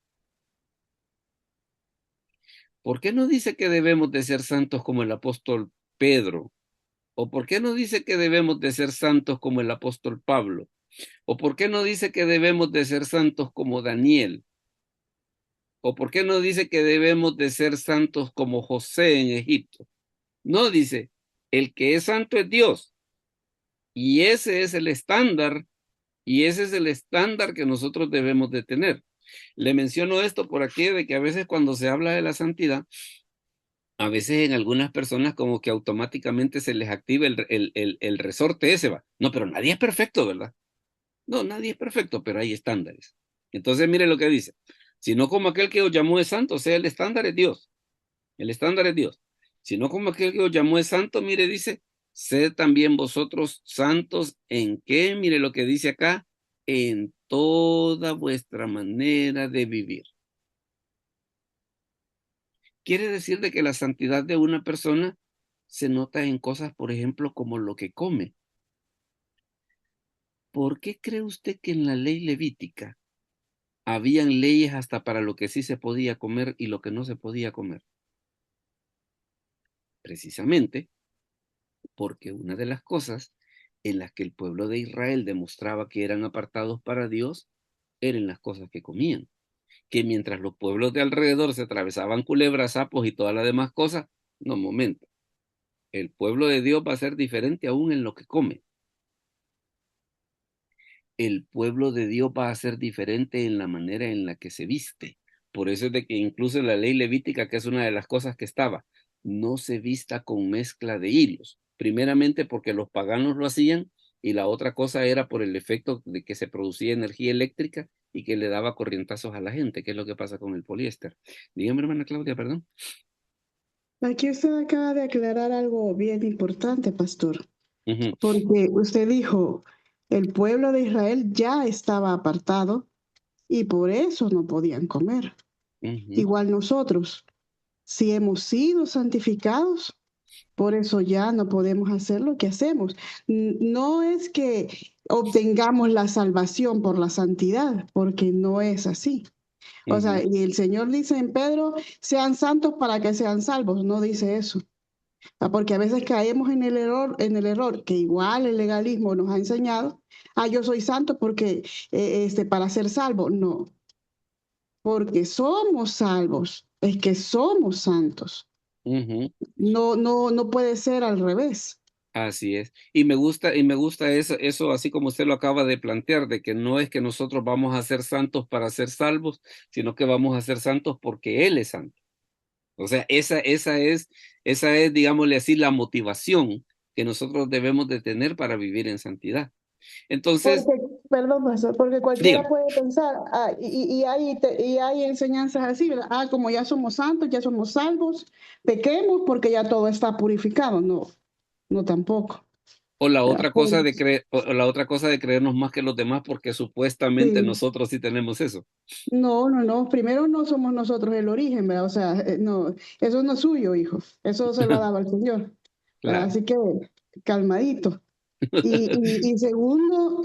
¿Por qué no dice que debemos de ser santos como el apóstol Pedro? ¿O por qué no dice que debemos de ser santos como el apóstol Pablo? ¿O por qué no dice que debemos de ser santos como Daniel? ¿O por qué no dice que debemos de ser santos como José en Egipto? No, dice, el que es santo es Dios. Y ese es el estándar, y ese es el estándar que nosotros debemos de tener. Le menciono esto por aquí de que a veces cuando se habla de la santidad, a veces en algunas personas como que automáticamente se les activa el resorte ese, va. No, pero nadie es perfecto, ¿verdad? No, nadie es perfecto, pero hay estándares. Entonces, mire lo que dice. Sino como aquel que os llamó es santo, o sea, el estándar es Dios. El estándar es Dios. Sino como aquel que os llamó es santo, mire, dice, sed también vosotros santos en qué, mire lo que dice acá, en toda vuestra manera de vivir. Quiere decir de que la santidad de una persona se nota en cosas, por ejemplo, como lo que come. ¿Por qué cree usted que en la ley levítica habían leyes hasta para lo que sí se podía comer y lo que no se podía comer? Precisamente porque una de las cosas en las que el pueblo de Israel demostraba que eran apartados para Dios eran las cosas que comían. Que mientras los pueblos de alrededor se atravesaban culebras, sapos y todas las demás cosas, no, momento. El pueblo de Dios va a ser diferente aún en lo que come. El pueblo de Dios va a ser diferente en la manera en la que se viste. Por eso es de que incluso en la ley levítica, que es una de las cosas que estaba, no se vista con mezcla de hilos. Primeramente porque los paganos lo hacían y la otra cosa era por el efecto de que se producía energía eléctrica y que le daba corrientazos a la gente, que es lo que pasa con el poliéster. Dígame, hermana Claudia, perdón. Aquí usted acaba de aclarar algo bien importante, pastor, Ujú, porque usted dijo, el pueblo de Israel ya estaba apartado y por eso no podían comer. ujú, Igual nosotros, si hemos sido santificados, por eso ya no podemos hacer lo que hacemos. No es que obtengamos la salvación por la santidad, porque no es así. O sea, ujú, y el Señor dice en Pedro, sean santos para que sean salvos. No dice eso. Porque a veces caemos en el error que igual el legalismo nos ha enseñado. Yo soy santo porque para ser salvo. No, porque somos salvos, es que somos santos. ujú. No puede ser al revés. Así es. Y me gusta eso, así como usted lo acaba de plantear, de que no es que nosotros vamos a ser santos para ser salvos, sino que vamos a ser santos porque Él es santo. O sea, esa es, digámosle así, la motivación que nosotros debemos de tener para vivir en santidad. Entonces, Porque, perdón, profesor, porque cualquiera dígame. puede pensar, y hay enseñanzas así, ¿verdad? Ah, como ya somos santos, ya somos salvos, pequemos porque ya todo está purificado. No, no tampoco. O la ¿Verdad? otra cosa de creer, o la otra cosa de creernos más que los demás, porque supuestamente Sí. nosotros sí tenemos eso. No, no, no. Primero no somos nosotros el origen, ¿verdad? O sea, no, eso no es suyo, hijo. Eso se lo ha dado al Señor, ¿verdad? Claro. Así que calmadito. Y segundo,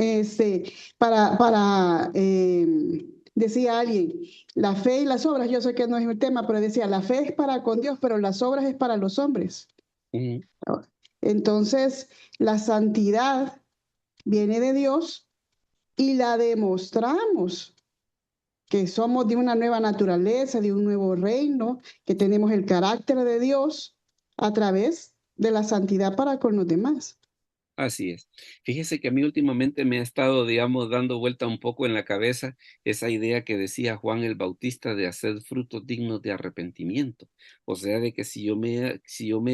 decía alguien, la fe y las obras, yo sé que no es el tema, pero decía, la fe es para con Dios, pero las obras es para los hombres. Ujú. Entonces, la santidad viene de Dios y la demostramos, que somos de una nueva naturaleza, de un nuevo reino, que tenemos el carácter de Dios a través de la santidad para con los demás. Así es. Fíjese que a mí últimamente me ha estado, digamos, dando vuelta un poco en la cabeza esa idea que decía Juan el Bautista de hacer frutos dignos de arrepentimiento. O sea, de que si yo me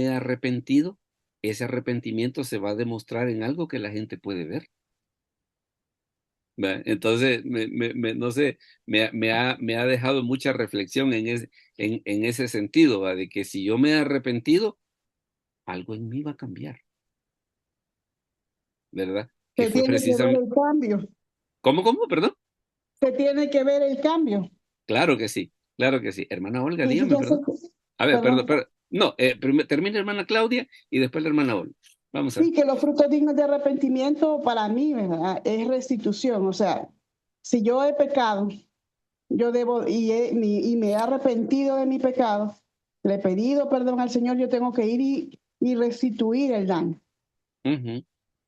he arrepentido, ese arrepentimiento se va a demostrar en algo que la gente puede ver. ¿Va? Entonces, no sé, me ha dejado mucha reflexión en ese sentido, ¿va? De que si yo me he arrepentido, algo en mí va a cambiar, ¿verdad? Que Se fue tiene que ver precisamente... el cambio, ¿Cómo? Perdón. se tiene que ver el cambio. Claro que sí, claro que sí. Hermana Olga, Y dígame, fíjese, perdón. A ver, perdón, perdón. No, termina hermana Claudia y después la hermana Olga. Vamos a ver. sí, que los frutos dignos de arrepentimiento para mí, ¿verdad? Es restitución. O sea, si yo he pecado, yo debo, y me he arrepentido de mi pecado, le he pedido perdón al Señor, yo tengo que ir y restituir el daño. Ujú,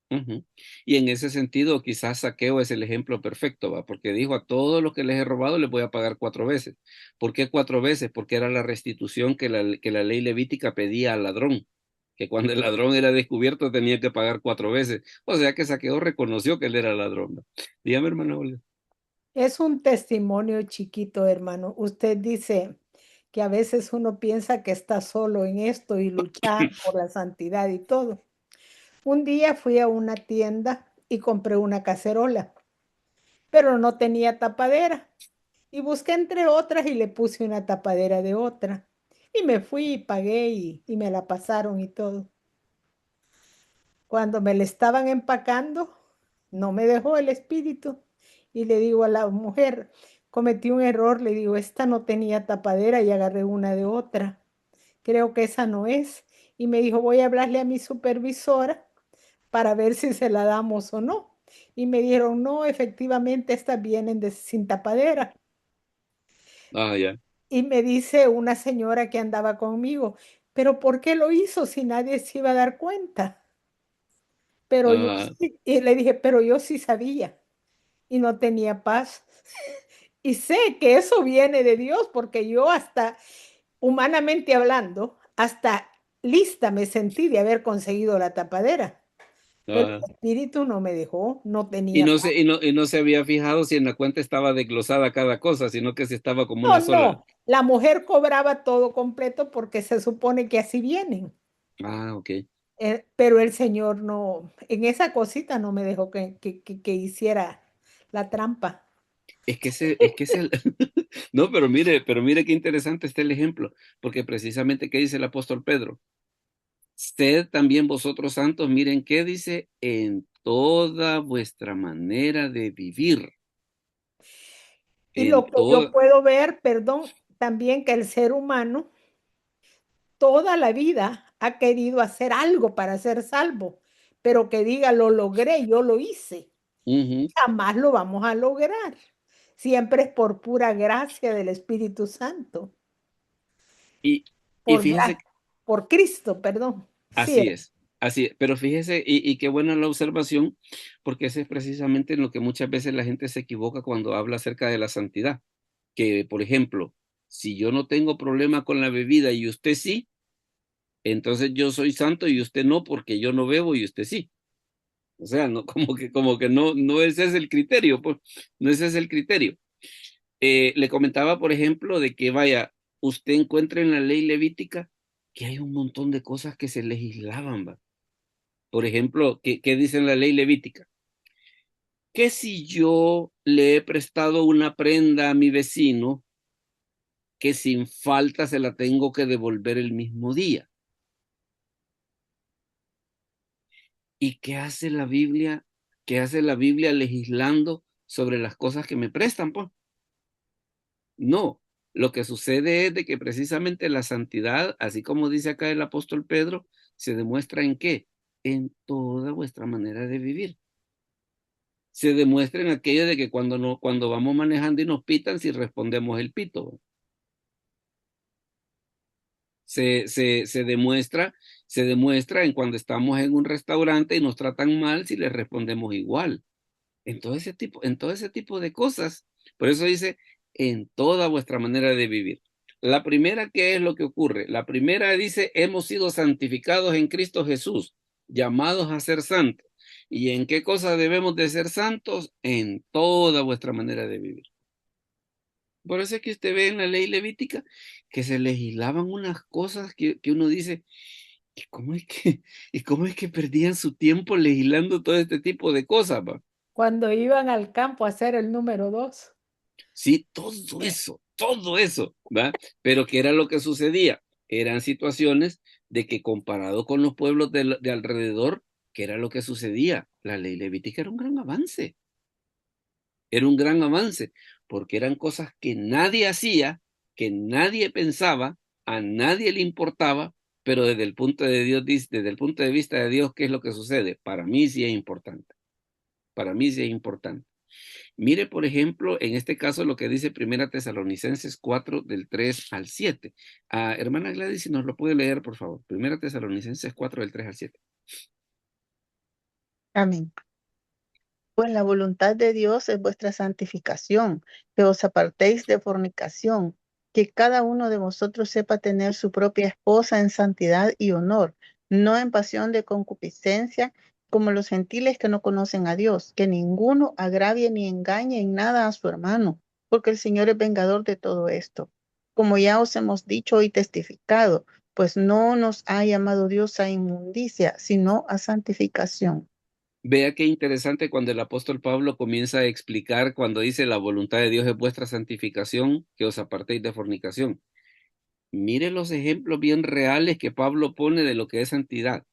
ujú. Y en ese sentido, quizás Saqueo es el ejemplo perfecto, ¿va? Porque dijo, a todos los que les he robado les voy a pagar 4 veces. ¿Por qué 4 veces? Porque era la restitución que la ley levítica pedía al ladrón, que cuando el ladrón era descubierto tenía que pagar 4 veces. O sea que Saqueo reconoció que él era ladrón, ¿va? Dígame, hermana Olga. Es un testimonio chiquito, hermano. Usted dice que a veces uno piensa que está solo en esto y luchar por la santidad y todo. Un día fui a una tienda y compré una cacerola, pero no tenía tapadera. Y busqué entre otras y le puse una tapadera de otra. Y me fui y pagué y me la pasaron y todo. Cuando me la estaban empacando, no me dejó el espíritu. Y le digo a la mujer, cometí un error, le digo, esta no tenía tapadera y agarré una de otra. Creo que esa no es. Y me dijo, voy a hablarle a mi supervisora para ver si se la damos o no. Y me dijeron, no, efectivamente, estas vienen sin tapadera. Ah, ya. Y me dice una señora que andaba conmigo, pero ¿por qué lo hizo si nadie se iba a dar cuenta? Pero yo Ah, sí, y le dije, pero yo sí sabía y no tenía paz. Y sé que eso viene de Dios porque yo hasta, humanamente hablando, hasta lista me sentí de haber conseguido la tapadera, pero ah. el espíritu no me dejó, no tenía paz. Y no se había fijado si en la cuenta estaba desglosada cada cosa, sino que si estaba como No, una sola. no, la mujer cobraba todo completo porque se supone que así vienen. Ah, ok. Pero el Señor no, en esa cosita no me dejó que hiciera la trampa. Es que es el, no, pero mire qué interesante está el ejemplo, porque precisamente qué dice el apóstol Pedro. Sed también vosotros santos, miren qué dice en toda vuestra manera de vivir, Y en lo que yo toda, puedo ver, perdón, también que el ser humano toda la vida ha querido hacer algo para ser salvo, pero que diga, lo logré, yo lo hice. ujú. Jamás lo vamos a lograr. Siempre es por pura gracia del Espíritu Santo, Y, y por, fíjese, por Cristo, perdón. Sí, así es, pero fíjese, y qué buena la observación, porque ese es precisamente en lo que muchas veces la gente se equivoca cuando habla acerca de la santidad. Que, por ejemplo, si yo no tengo problema con la bebida y usted sí, entonces yo soy santo y usted no, porque yo no bebo y usted sí. O sea, no, como que no, no ese es el criterio, pues, no ese es el criterio. Le comentaba, por ejemplo, de que vaya, usted encuentra en la ley levítica que hay un montón de cosas que se legislaban, ¿va? Por ejemplo, ¿qué dice en la ley levítica? Que si yo le he prestado una prenda a mi vecino, que sin falta se la tengo que devolver el mismo día. ¿Y qué hace la Biblia? ¿Qué hace la Biblia legislando sobre las cosas que me prestan, pues? No, lo que sucede es de que precisamente la santidad, así como dice acá el apóstol Pedro, se demuestra ¿en qué? En toda vuestra manera de vivir. Se demuestra en aquello de que cuando vamos manejando y nos pitan, si respondemos el pito. Se demuestra en cuando estamos en un restaurante y nos tratan mal, si les respondemos igual. En todo ese tipo de cosas. Por eso dice, en toda vuestra manera de vivir. La primera, ¿qué es lo que ocurre? La primera dice, hemos sido santificados en Cristo Jesús, llamados a ser santos. ¿Y en qué cosa debemos de ser santos? En toda vuestra manera de vivir. Por eso es que usted ve en la ley levítica que se legislaban unas cosas que uno dice, ¿y cómo es que, y cómo es que perdían su tiempo legislando todo este tipo de cosas, va? Cuando iban al campo a hacer el número 2. Sí, todo eso, ¿va? Pero ¿qué era lo que sucedía? Eran situaciones de que comparado con los pueblos de alrededor, ¿qué era lo que sucedía? La ley levítica era un gran avance. Era un gran avance, porque eran cosas que nadie hacía, que nadie pensaba, a nadie le importaba, pero desde el punto de Dios, desde el punto de vista de Dios, ¿qué es lo que sucede? Para mí sí es importante. Para mí sí es importante. Mire, por ejemplo, en este caso lo que dice Primera Tesalonicenses 4, del 3 al 7. Hermana Gladys, si nos lo puede leer, por favor. Primera Tesalonicenses 4, del 3 al 7. Amén. Pues la voluntad de Dios es vuestra santificación, que os apartéis de fornicación, que cada uno de vosotros sepa tener su propia esposa en santidad y honor, no en pasión de concupiscencia, como los gentiles que no conocen a Dios, que ninguno agravie ni engañe en nada a su hermano, porque el Señor es vengador de todo esto. Como ya os hemos dicho y testificado, pues no nos ha llamado Dios a inmundicia, sino a santificación. Vea qué interesante cuando el apóstol Pablo comienza a explicar cuando dice la voluntad de Dios es vuestra santificación, que os apartéis de fornicación. Mire los ejemplos bien reales que Pablo pone de lo que es santidad.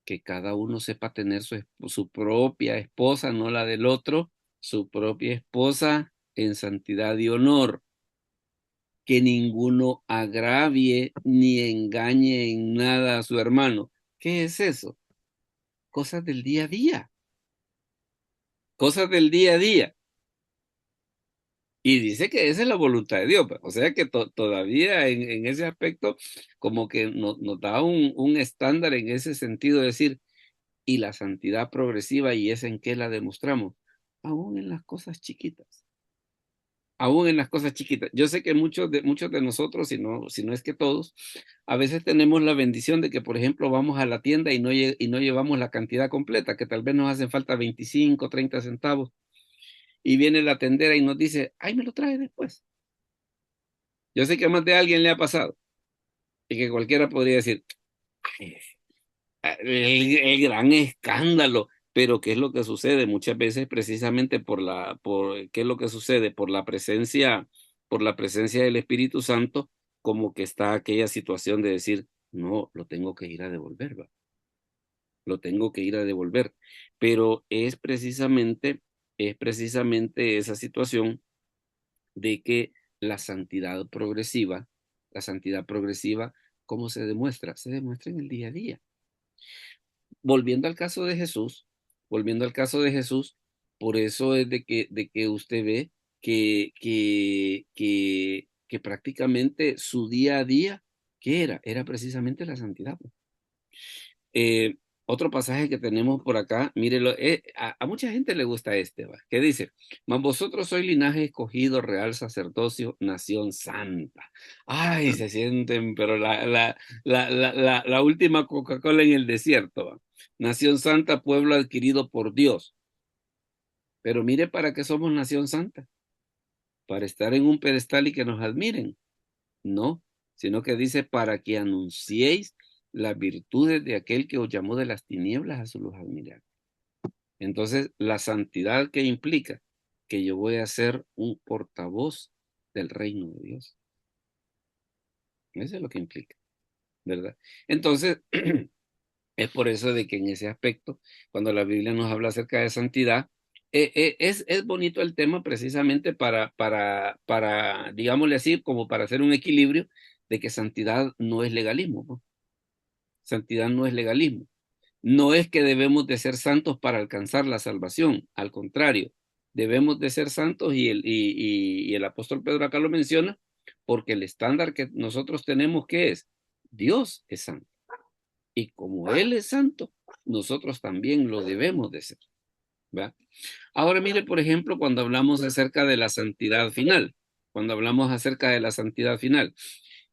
Que cada uno sepa tener su propia esposa, no la del otro, su propia esposa en santidad y honor. Que ninguno agravie ni engañe en nada a su hermano. ¿Qué es eso? Cosas del día a día. Cosas del día a día. Y dice que esa es la voluntad de Dios. O sea que todavía en ese aspecto como que nos da un estándar en ese sentido de decir, y la santidad progresiva, ¿y es en qué la demostramos? Aún en las cosas chiquitas. Aún en las cosas chiquitas. Yo sé que muchos de nosotros, si no es que todos, a veces tenemos la bendición de que, por ejemplo, vamos a la tienda y no llevamos la cantidad completa, que tal vez nos hacen falta 25, 30 centavos, y viene la tendera y nos dice, ay, me lo trae después. Yo sé que a más de alguien le ha pasado, y que cualquiera podría decir, "Ay, el gran escándalo". Pero ¿qué es lo que sucede? Muchas veces precisamente ¿qué es lo que sucede? Por la presencia del Espíritu Santo, como que está aquella situación de decir, no, lo tengo que ir a devolver, ¿va? Lo tengo que ir a devolver. Pero es precisamente esa situación de que la santidad progresiva, ¿cómo se demuestra? Se demuestra en el día a día. Volviendo al caso de Jesús, volviendo al caso de Jesús, por eso es de que usted ve que prácticamente su día a día, ¿qué era? Era precisamente la santidad. Otro pasaje que tenemos por acá, mírelo, a mucha gente le gusta este, ¿va? Que dice, mas vosotros sois linaje escogido, real sacerdocio, nación santa. Ay, se sienten, pero la última Coca-Cola en el desierto, ¿va? Nación santa, pueblo adquirido por Dios. Pero mire para qué somos nación santa. Para estar en un pedestal y que nos admiren. No, sino que dice para que anunciéis las virtudes de aquel que os llamó de las tinieblas a su luz admirable. Entonces, la santidad que implica que yo voy a ser un portavoz del reino de Dios. Eso es lo que implica, ¿verdad? Entonces, es por eso de que en ese aspecto, cuando la Biblia nos habla acerca de santidad, es bonito el tema precisamente para, digámosle así, como para hacer un equilibrio de que santidad no es legalismo, ¿no? Santidad no es legalismo. No es que debemos de ser santos para alcanzar la salvación, al contrario, debemos de ser santos y el apóstol Pedro acá lo menciona, porque el estándar que nosotros tenemos, ¿qué es? Dios es santo. Y como Él es santo, nosotros también lo debemos de ser, ¿va? Ahora mire, por ejemplo, cuando hablamos acerca de la santidad final, cuando hablamos acerca de la santidad final,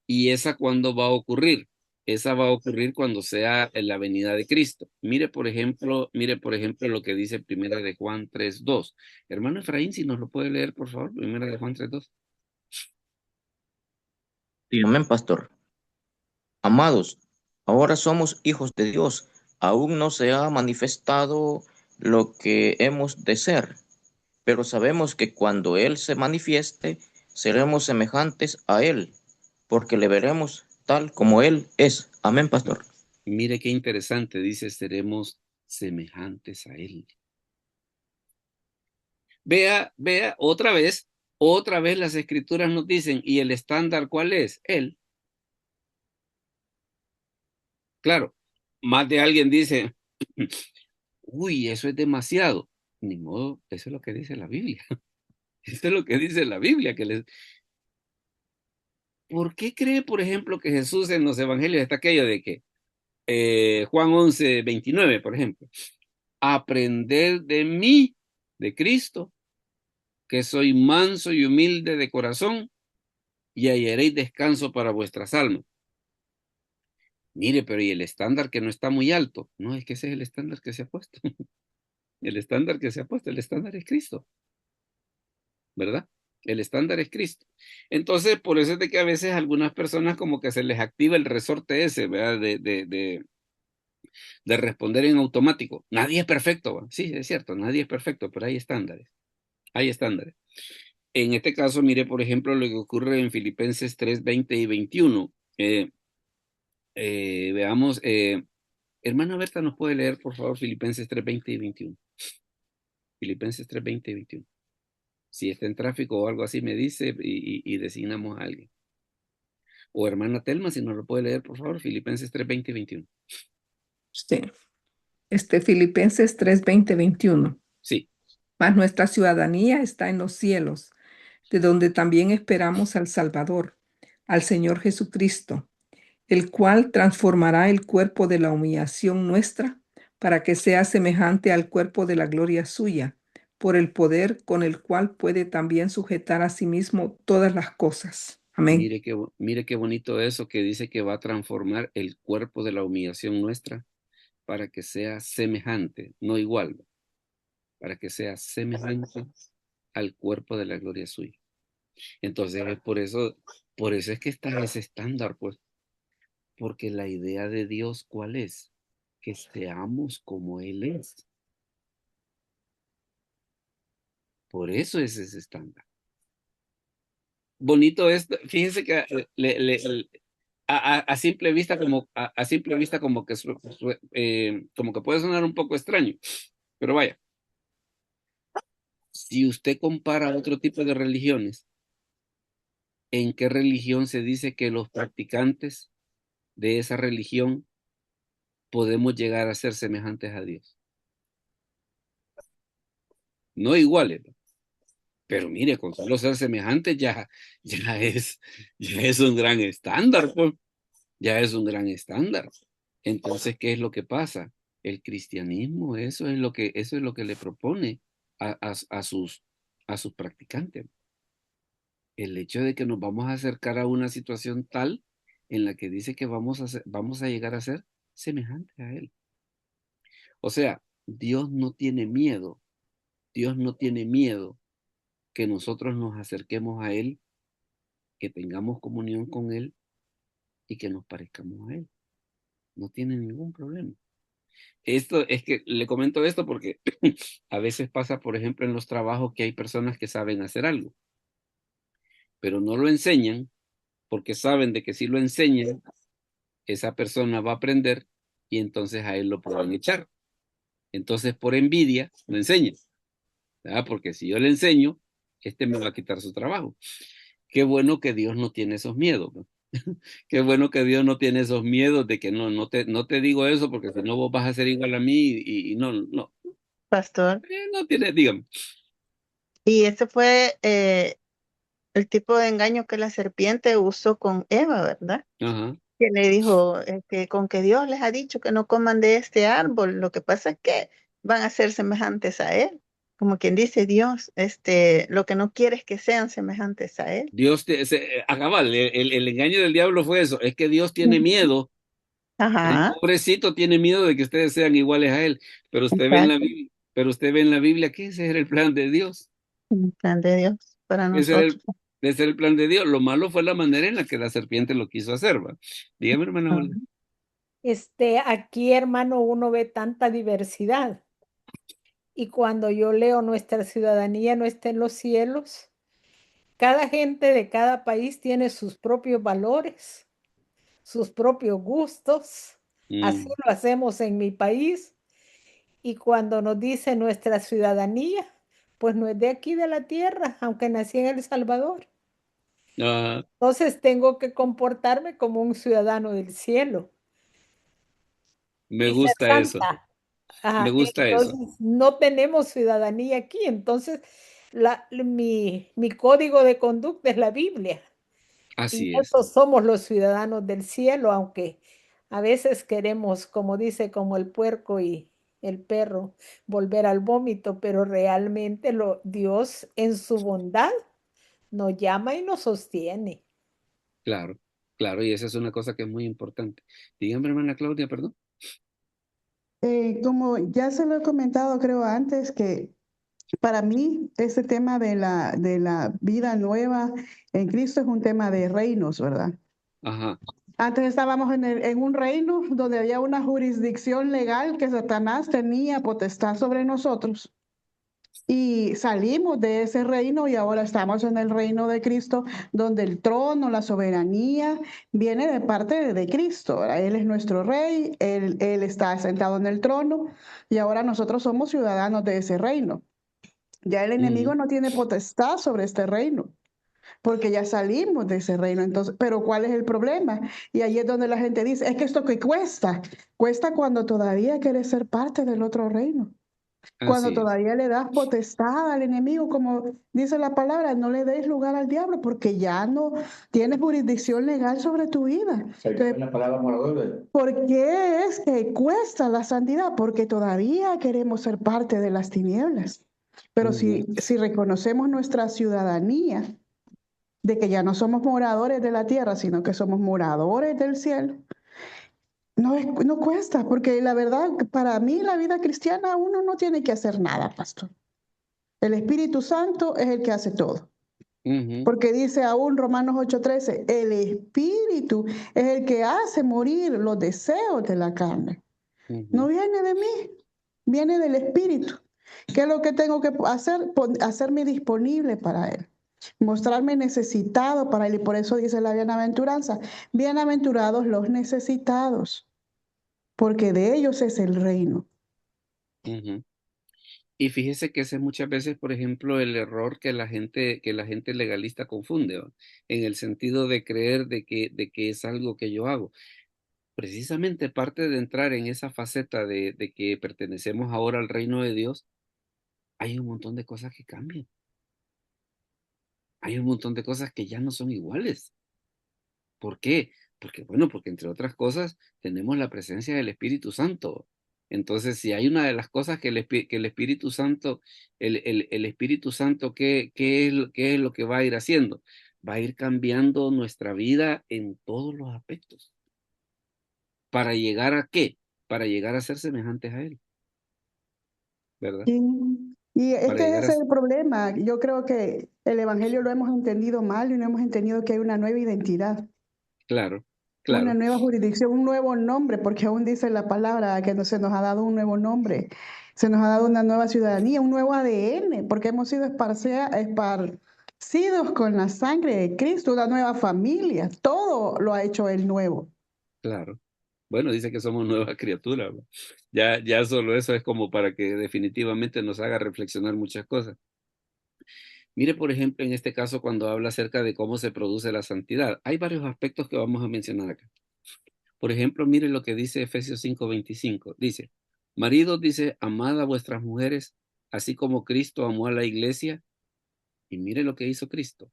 ¿y esa cuándo va a ocurrir? Esa va a ocurrir cuando sea en la venida de Cristo. Mire, por ejemplo, lo que dice Primera de Juan 3:2. Hermano Efraín, si nos lo puede leer, por favor, Primera de Juan 3:2. Sí, amén, pastor. Amados, ahora somos hijos de Dios. Aún no se ha manifestado lo que hemos de ser, pero sabemos que cuando Él se manifieste, seremos semejantes a Él, porque le veremos tal como Él es. Amén, pastor. Mire qué interesante, dice, seremos semejantes a Él. Vea, otra vez las escrituras nos dicen, ¿y el estándar cuál es? Él. Claro, más de alguien dice, uy, eso es demasiado. Ni modo, eso es lo que dice la Biblia. Eso es lo que dice la Biblia. ¿Por qué cree, por ejemplo, que Jesús en los evangelios está aquello de que Juan 11:29, por ejemplo, aprended de mí, de Cristo, que soy manso y humilde de corazón, y hallaréis descanso para vuestras almas? Mire, pero ¿y el estándar que no está muy alto? No, es que ese es el estándar que se ha puesto. El estándar que se ha puesto, el estándar es Cristo, ¿verdad? El estándar es Cristo. Entonces, por eso es de que a veces a algunas personas como que se les activa el resorte ese, ¿verdad? De responder en automático. Nadie es perfecto, ¿va? Sí, es cierto, nadie es perfecto, pero hay estándares. Hay estándares. En este caso, mire, por ejemplo, lo que ocurre en Filipenses 3:20 y 21. Veamos, hermana Berta, ¿nos puede leer, por favor, Filipenses 3:20 y 21? Filipenses 3:20 y 21. Si está en tráfico o algo así, me dice y designamos a alguien. O hermana Telma, si nos lo puede leer, por favor, Filipenses 3:20 y 21. Sí. Filipenses 3:20, 21. Sí. Mas nuestra ciudadanía está en los cielos, de donde también esperamos al Salvador, al Señor Jesucristo, el cual transformará el cuerpo de la humillación nuestra para que sea semejante al cuerpo de la gloria suya, por el poder con el cual puede también sujetar a sí mismo todas las cosas. Amén. Mire qué bonito eso que dice que va a transformar el cuerpo de la humillación nuestra para que sea semejante, no igual, para que sea semejante al cuerpo de la gloria suya. Entonces, por eso es que está ese estándar, pues, porque la idea de Dios, ¿cuál es? Que seamos como Él es. Por eso es ese estándar. Bonito es, fíjense que a simple vista como que puede sonar un poco extraño, pero vaya, si usted compara otro tipo de religiones, ¿en qué religión se dice que los practicantes de esa religión podemos llegar a ser semejantes a Dios? No iguales, pero mire, con solo ser semejantes ya es un gran estándar, pues. Ya es un gran estándar. Entonces, ¿qué es lo que pasa? El cristianismo, eso es lo que le propone a sus practicantes. El hecho de que nos vamos a acercar a una situación tal en la que dice que vamos a llegar a ser semejantes a Él. O sea, Dios no tiene miedo. Dios no tiene miedo que nosotros nos acerquemos a Él, que tengamos comunión con Él y que nos parezcamos a Él. No tiene ningún problema. Esto es que le comento esto porque a veces pasa, por ejemplo, en los trabajos que hay personas que saben hacer algo, pero no lo enseñan porque saben de que si lo enseñan, esa persona va a aprender y entonces a él lo pueden echar. Entonces, por envidia, lo enseñan, ¿verdad? Porque si yo le enseño, este me va a quitar su trabajo. Qué bueno que Dios no tiene esos miedos, ¿no? Qué bueno que Dios no tiene esos miedos de que no te digo eso porque si no vos vas a ser igual a mí y no, Pastor. no tiene, dígame. Y ese fue el tipo de engaño que la serpiente usó con Eva, ¿verdad? Ajá. Que le dijo que con que Dios les ha dicho que no coman de este árbol, lo que pasa es que van a ser semejantes a él. Como quien dice Dios, lo que no quiere es que sean semejantes a él. Dios, cabal, el engaño del diablo fue eso, es que Dios tiene miedo, el Ajá, pobrecito tiene miedo de que ustedes sean iguales a él, pero usted ve en la exacto. Biblia, que ese era el plan de Dios, El plan de Dios para ese era nosotros. ese era el plan de Dios, lo malo fue la manera en la que la serpiente lo quiso hacer, ¿va? Dígame, hermana Ajá. Olga. Aquí, hermano, uno ve tanta diversidad. Y cuando yo leo nuestra ciudadanía no está en los cielos, cada gente de cada país tiene sus propios valores, sus propios gustos. Así Mm, lo hacemos en mi país. Y cuando nos dice nuestra ciudadanía, pues no es de aquí de la tierra, aunque nací en El Salvador. ah, Entonces tengo que comportarme como un ciudadano del cielo me y ser gusta eso, santa. me Ajá, gusta eso, entonces no tenemos ciudadanía aquí. Entonces mi código de conducta es la Biblia. Y así es, esos somos los ciudadanos del cielo, aunque a veces queremos, como dice, como el puerco y el perro, volver al vómito, pero realmente Dios en su bondad nos llama y nos sostiene. claro, claro, y esa es una cosa que es muy importante. Dígame, hermana Claudia, perdón. Como ya se lo he comentado, creo antes, que para mí este tema de la vida nueva en Cristo es un tema de reinos, ¿verdad? Ajá, Antes estábamos en un reino donde había una jurisdicción legal que Satanás tenía potestad sobre nosotros. Y salimos de ese reino y ahora estamos en el reino de Cristo, donde el trono, la soberanía, viene de parte de Cristo, ¿verdad? Él es nuestro rey, él está sentado en el trono y ahora nosotros somos ciudadanos de ese reino. Ya el enemigo ujú, no tiene potestad sobre este reino, porque ya salimos de ese reino. Entonces, pero ¿cuál es el problema? Y ahí es donde la gente dice, es que esto que cuesta cuando todavía quieres ser parte del otro reino. Cuando así es, todavía le das potestad al enemigo, como dice la palabra, no le des lugar al diablo porque ya no tienes jurisdicción legal sobre tu vida. Entonces, La palabra morador. ¿por qué es que cuesta la santidad? Porque todavía queremos ser parte de las tinieblas. Pero ujú, si reconocemos nuestra ciudadanía, de que ya no somos moradores de la tierra, sino que somos moradores del cielo, no cuesta, porque la verdad, para mí la vida cristiana uno no tiene que hacer nada, pastor. El Espíritu Santo es el que hace todo. ujú, Porque dice aún Romanos 8:13, el Espíritu es el que hace morir los deseos de la carne. No ujú. viene de mí, viene del Espíritu. ¿Qué es lo que tengo que hacer? Hacerme disponible para Él. Mostrarme necesitado para Él. Y por eso dice la bienaventuranza. Bienaventurados los necesitados, porque de ellos es el reino. Ujú. Y fíjese que ese es muchas veces, por ejemplo, el error que la gente legalista confunde, ¿va? En el sentido de creer de que es algo que yo hago. Precisamente parte de entrar en esa faceta de que pertenecemos ahora al reino de Dios, hay un montón de cosas que cambian. Hay un montón de cosas que ya no son iguales. ¿Por qué? Porque, bueno, porque entre otras cosas tenemos la presencia del Espíritu Santo. Entonces, si hay una de las cosas que que el Espíritu Santo, el Espíritu Santo, ¿qué es lo que va a ir haciendo? Va a ir cambiando nuestra vida en todos los aspectos. ¿Para llegar a qué? Para llegar a ser semejantes a Él, ¿verdad? Y es Para que llegar ese a... es el problema. Yo creo que el evangelio lo hemos entendido mal y no hemos entendido que hay una nueva identidad, Claro, una claro, nueva jurisdicción, un nuevo nombre, porque aún dice la palabra que se nos ha dado un nuevo nombre, se nos ha dado una nueva ciudadanía, un nuevo ADN, porque hemos sido esparcidos con la sangre de Cristo, una nueva familia. Todo lo ha hecho Él nuevo. claro. Bueno, dice que somos nuevas criaturas, ¿no? Ya solo eso es como para que definitivamente nos haga reflexionar muchas cosas. Mire, por ejemplo, en este caso, cuando habla acerca de cómo se produce la santidad, hay varios aspectos que vamos a mencionar acá. Por ejemplo, mire lo que dice Efesios 5:25. Dice, maridos, dice, amad a vuestras mujeres, así como Cristo amó a la iglesia. Y mire lo que hizo Cristo.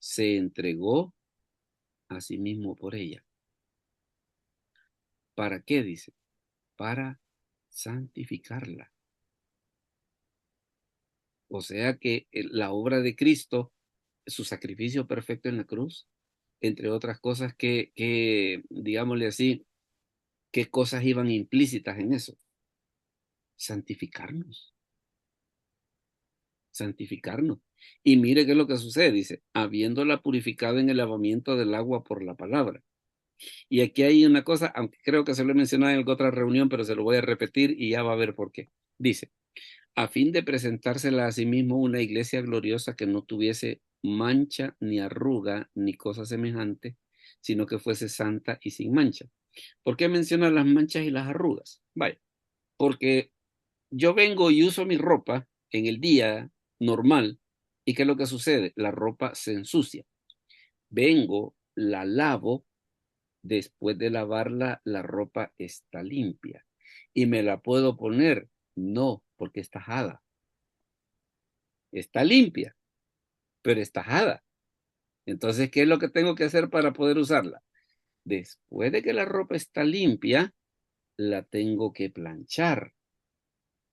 Se entregó a sí mismo por ella. ¿Para qué? Dice, para santificarla. O sea que la obra de Cristo, su sacrificio perfecto en la cruz, entre otras cosas digámosle así, ¿qué cosas iban implícitas en eso? Santificarnos, santificarnos. Y mire qué es lo que sucede, dice, habiéndola purificado en el lavamiento del agua por la palabra. Y aquí hay una cosa, aunque creo que se lo he mencionado en otra reunión, pero se lo voy a repetir y ya va a ver por qué. Dice, a fin de presentársela a sí mismo una iglesia gloriosa que no tuviese mancha ni arruga ni cosa semejante, sino que fuese santa y sin mancha. ¿Por qué menciona las manchas y las arrugas? Vaya, porque yo vengo y uso mi ropa en el día normal, ¿y qué es lo que sucede? La ropa se ensucia. Vengo, la lavo, después de lavarla, la ropa está limpia. ¿Y me la puedo poner? No, porque está ajada. Está limpia, pero está ajada. Entonces, ¿qué es lo que tengo que hacer para poder usarla? Después de que la ropa está limpia, la tengo que planchar.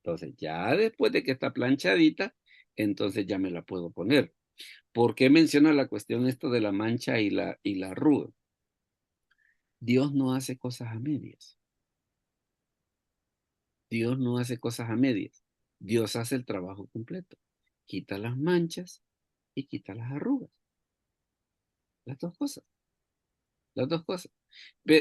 Entonces, ya después de que está planchadita, entonces ya me la puedo poner. ¿Por qué menciona la cuestión esto de la mancha y la arruga? Dios no hace cosas a medias. Dios no hace cosas a medias. Dios hace el trabajo completo. Quita las manchas y quita las arrugas. Las dos cosas. Las dos cosas.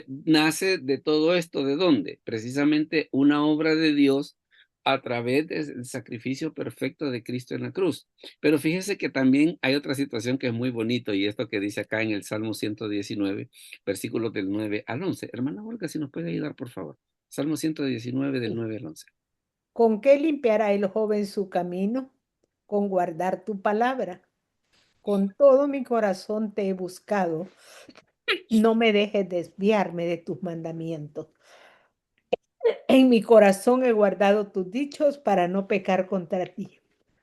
Nace de todo esto, ¿de dónde? Precisamente una obra de Dios a través del sacrificio perfecto de Cristo en la cruz. Pero fíjese que también hay otra situación que es muy bonito y esto que dice acá en el Salmo 119, versículos del 9 al 11. Hermana Olga, si nos puede ayudar, por favor. Salmo 119 del 9 al 11. ¿Con qué limpiará el joven su camino? Con guardar tu palabra. Con todo mi corazón te he buscado. No me dejes desviarme de tus mandamientos. En mi corazón he guardado tus dichos para no pecar contra ti.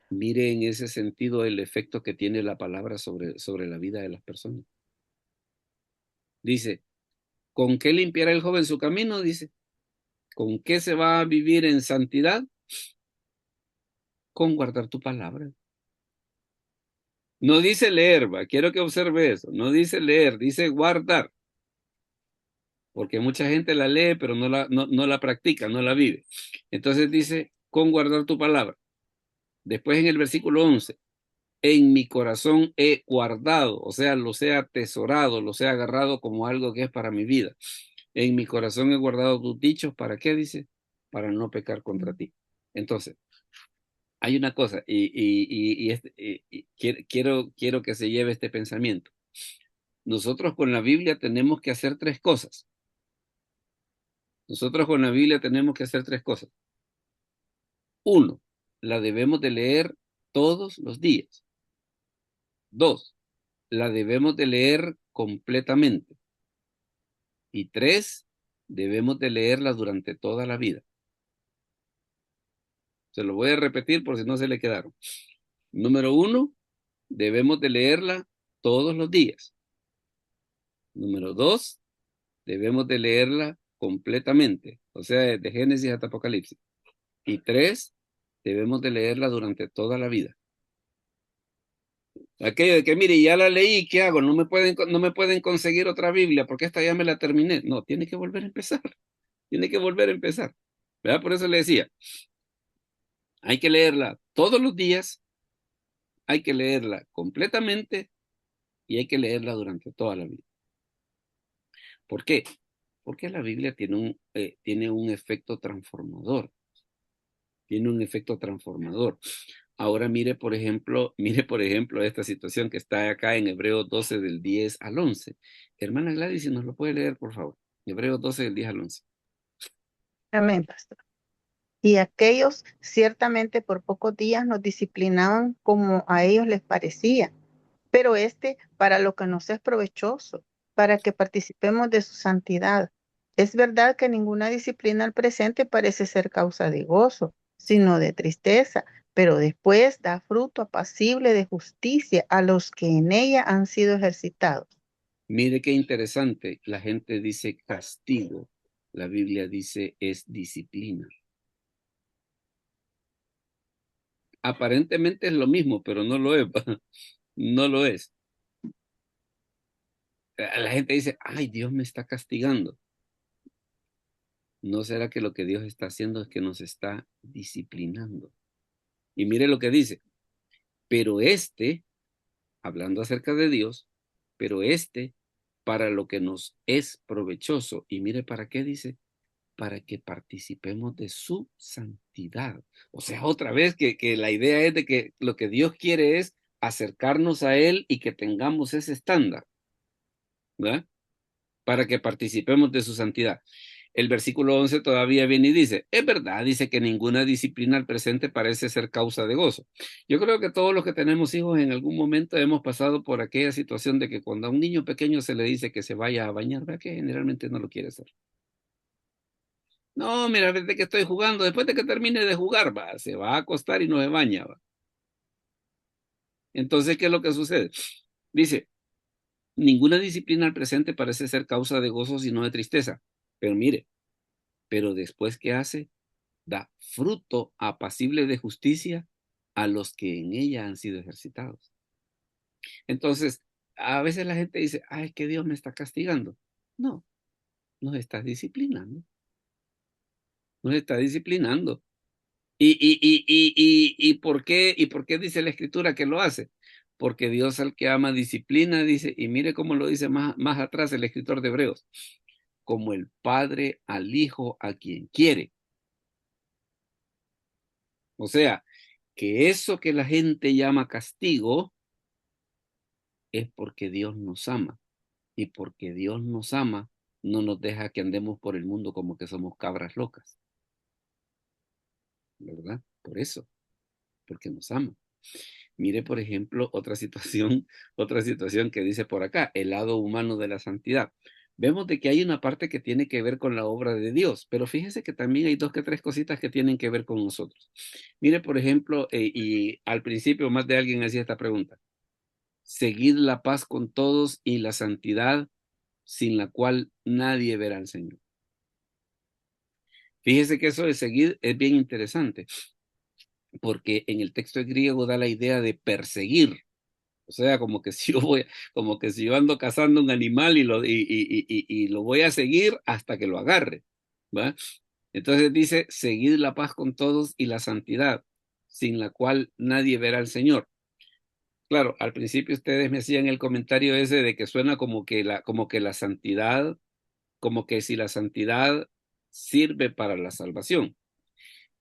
Mire en ese sentido el efecto que tiene la palabra sobre la vida de las personas. Dice, ¿con qué limpiará el joven su camino? Dice, ¿con qué se va a vivir en santidad? Con guardar tu palabra. No dice leer, quiero que observe eso. No dice leer, dice guardar. Porque mucha gente la lee, pero no la practica, no la vive. Entonces dice, con guardar tu palabra. Después en el versículo 11, en mi corazón he guardado, o sea, los he atesorado, los he agarrado como algo que es para mi vida. En mi corazón he guardado tus dichos, ¿para qué? Dice, para no pecar contra ti. Entonces, hay una cosa, quiero que se lleve este pensamiento. Nosotros con la Biblia tenemos que hacer tres cosas. Nosotros con la Biblia tenemos que hacer tres cosas. Uno, la debemos de leer todos los días. Dos, la debemos de leer completamente. Y tres, debemos de leerla durante toda la vida. Se lo voy a repetir por si no se le quedaron. Número uno, debemos de leerla todos los días. Número dos, debemos de leerla completamente, o sea, de Génesis hasta Apocalipsis. Y 3, debemos de leerla durante toda la vida. Aquello de que, mire, ya la leí, ¿qué hago? No me pueden conseguir otra Biblia porque esta ya me la terminé. No, tiene que volver a empezar. Tiene que volver a empezar. ¿Verdad? Por eso le decía, hay que leerla todos los días, hay que leerla completamente y hay que leerla durante toda la vida. ¿Por qué? Porque la Biblia tiene un efecto transformador. Tiene un efecto transformador. Ahora mire, por ejemplo, esta situación que está acá en Hebreos 12 del 10 al 11. Hermana Gladys, si nos lo puede leer, por favor. Hebreos 12 del 10 al 11. Amén, pastor. Y aquellos ciertamente por pocos días nos disciplinaban como a ellos les parecía, pero para lo que nos es provechoso, para que participemos de su santidad. Es verdad que ninguna disciplina al presente parece ser causa de gozo, sino de tristeza, pero después da fruto apacible de justicia a los que en ella han sido ejercitados. Mire qué interesante. La gente dice castigo. La Biblia dice es disciplina. Aparentemente es lo mismo, pero no lo es. No lo es. La gente dice, ay, Dios me está castigando. ¿No será que lo que Dios está haciendo es que nos está disciplinando? Y mire lo que dice. Pero hablando acerca de Dios, pero para lo que nos es provechoso. Y mire para qué dice, para que participemos de su santidad. O sea, otra vez que la idea es de que lo que Dios quiere es acercarnos a Él y que tengamos ese estándar, ¿verdad? Para que participemos de su santidad. El versículo 11 todavía viene y dice, es verdad, dice que ninguna disciplina al presente parece ser causa de gozo. Yo creo que todos los que tenemos hijos en algún momento hemos pasado por aquella situación de que cuando a un niño pequeño se le dice que se vaya a bañar, vea que generalmente no lo quiere hacer. No, mira, desde que estoy jugando, después de que termine de jugar, se va a acostar y no se baña. Entonces, ¿qué es lo que sucede? Dice, ninguna disciplina al presente parece ser causa de gozo, sino de tristeza. Pero mire, pero después, ¿qué hace? Da fruto apacible de justicia a los que en ella han sido ejercitados. Entonces, a veces la gente dice, ay, que Dios me está castigando. No, nos está disciplinando. Nos está disciplinando. ¿Y por qué dice la Escritura que lo hace? Porque Dios al que ama disciplina, dice, y mire cómo lo dice más atrás el escritor de Hebreos, como el Padre al Hijo a quien quiere. O sea, que eso que la gente llama castigo es porque Dios nos ama. Y porque Dios nos ama, no nos deja que andemos por el mundo como que somos cabras locas. ¿Verdad? Por eso, porque nos ama. Mire, por ejemplo, otra situación que dice por acá, el lado humano de la santidad. Vemos de que hay una parte que tiene que ver con la obra de Dios, pero fíjese que también hay 2 que 3 cositas que tienen que ver con nosotros. Mire, por ejemplo, y al principio más de alguien hacía esta pregunta. Seguid la paz con todos y la santidad sin la cual nadie verá al Señor. Fíjese que eso de seguir es bien interesante, porque en el texto griego da la idea de perseguir. O sea, como que si yo ando cazando un animal y lo voy a seguir hasta que lo agarre, ¿va? Entonces dice, seguid la paz con todos y la santidad, sin la cual nadie verá al Señor. Claro, al principio ustedes me hacían el comentario ese de que suena como que la santidad, como que si la santidad sirve para la salvación.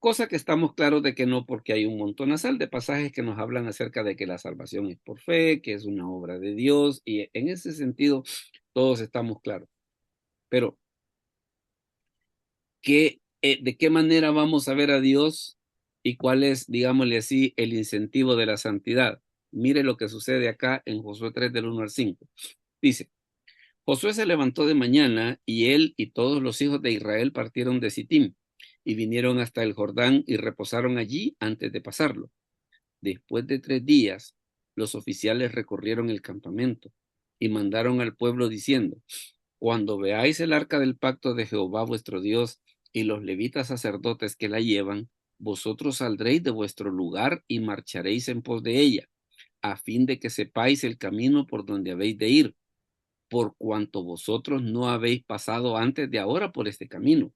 Cosa que estamos claros de que no, porque hay un montonazal de pasajes que nos hablan acerca de que la salvación es por fe, que es una obra de Dios, y en ese sentido todos estamos claros. Pero, ¿de qué manera vamos a ver a Dios y cuál es, digámosle así, el incentivo de la santidad? Mire lo que sucede acá en Josué 3 del 1 al 5. Dice, Josué se levantó de mañana y él y todos los hijos de Israel partieron de Sittim y vinieron hasta el Jordán y reposaron allí antes de pasarlo. Después de 3 días, los oficiales recorrieron el campamento y mandaron al pueblo diciendo, cuando veáis el arca del pacto de Jehová vuestro Dios y los levitas sacerdotes que la llevan, vosotros saldréis de vuestro lugar y marcharéis en pos de ella, a fin de que sepáis el camino por donde habéis de ir, por cuanto vosotros no habéis pasado antes de ahora por este camino.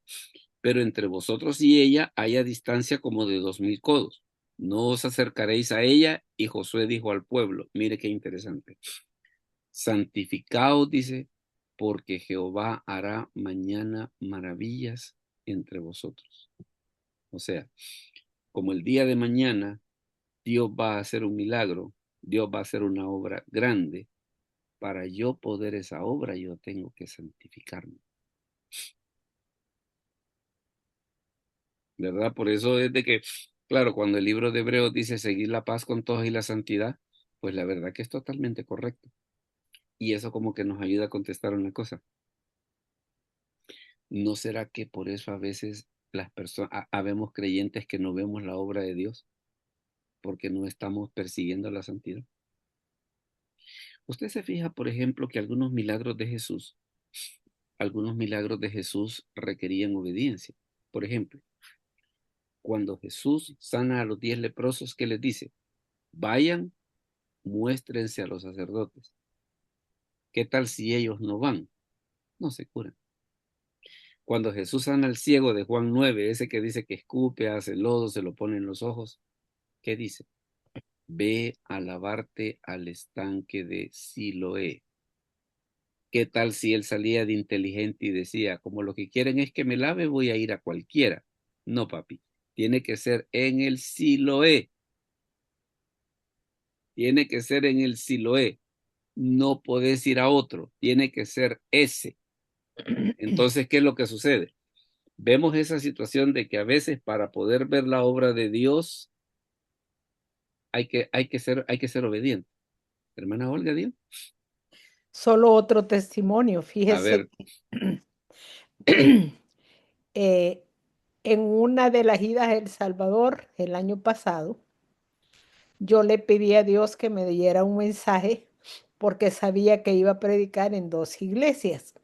Pero entre vosotros y ella haya distancia como de 2000 codos. No os acercaréis a ella. Y Josué dijo al pueblo, mire qué interesante, santificaos, dice, porque Jehová hará mañana maravillas entre vosotros. O sea, como el día de mañana Dios va a hacer un milagro, Dios va a hacer una obra grande. Para yo poder esa obra, yo tengo que santificarme. ¿Verdad? Por eso es de que, claro, cuando el libro de Hebreos dice seguir la paz con todos y la santidad, pues la verdad que es totalmente correcto. Y eso como que nos ayuda a contestar una cosa. ¿No será que por eso a veces las personas, habemos creyentes que no vemos la obra de Dios? Porque no estamos persiguiendo la santidad. Usted se fija, por ejemplo, que algunos milagros de Jesús requerían obediencia. Por ejemplo, cuando Jesús sana a los 10 leprosos, ¿qué les dice? Vayan, muéstrense a los sacerdotes. ¿Qué tal si ellos no van? No se curan. Cuando Jesús sana al ciego de Juan 9, ese que dice que escupe, hace lodo, se lo pone en los ojos, ¿qué dice? Ve a lavarte al estanque de Siloé. ¿Qué tal si él salía de inteligente y decía, como lo que quieren es que me lave, voy a ir a cualquiera? No, papi. Tiene que ser en el Siloé. Tiene que ser en el Siloé. No podés ir a otro. Tiene que ser ese. Entonces, ¿qué es lo que sucede? Vemos esa situación de que a veces para poder ver la obra de Dios hay que ser obediente. Hermana Olga, Dios. Solo otro testimonio, A fíjese. ver, En una de las idas a El Salvador el año pasado, yo le pedí a Dios que me diera un mensaje porque sabía que iba a predicar en 2 iglesias.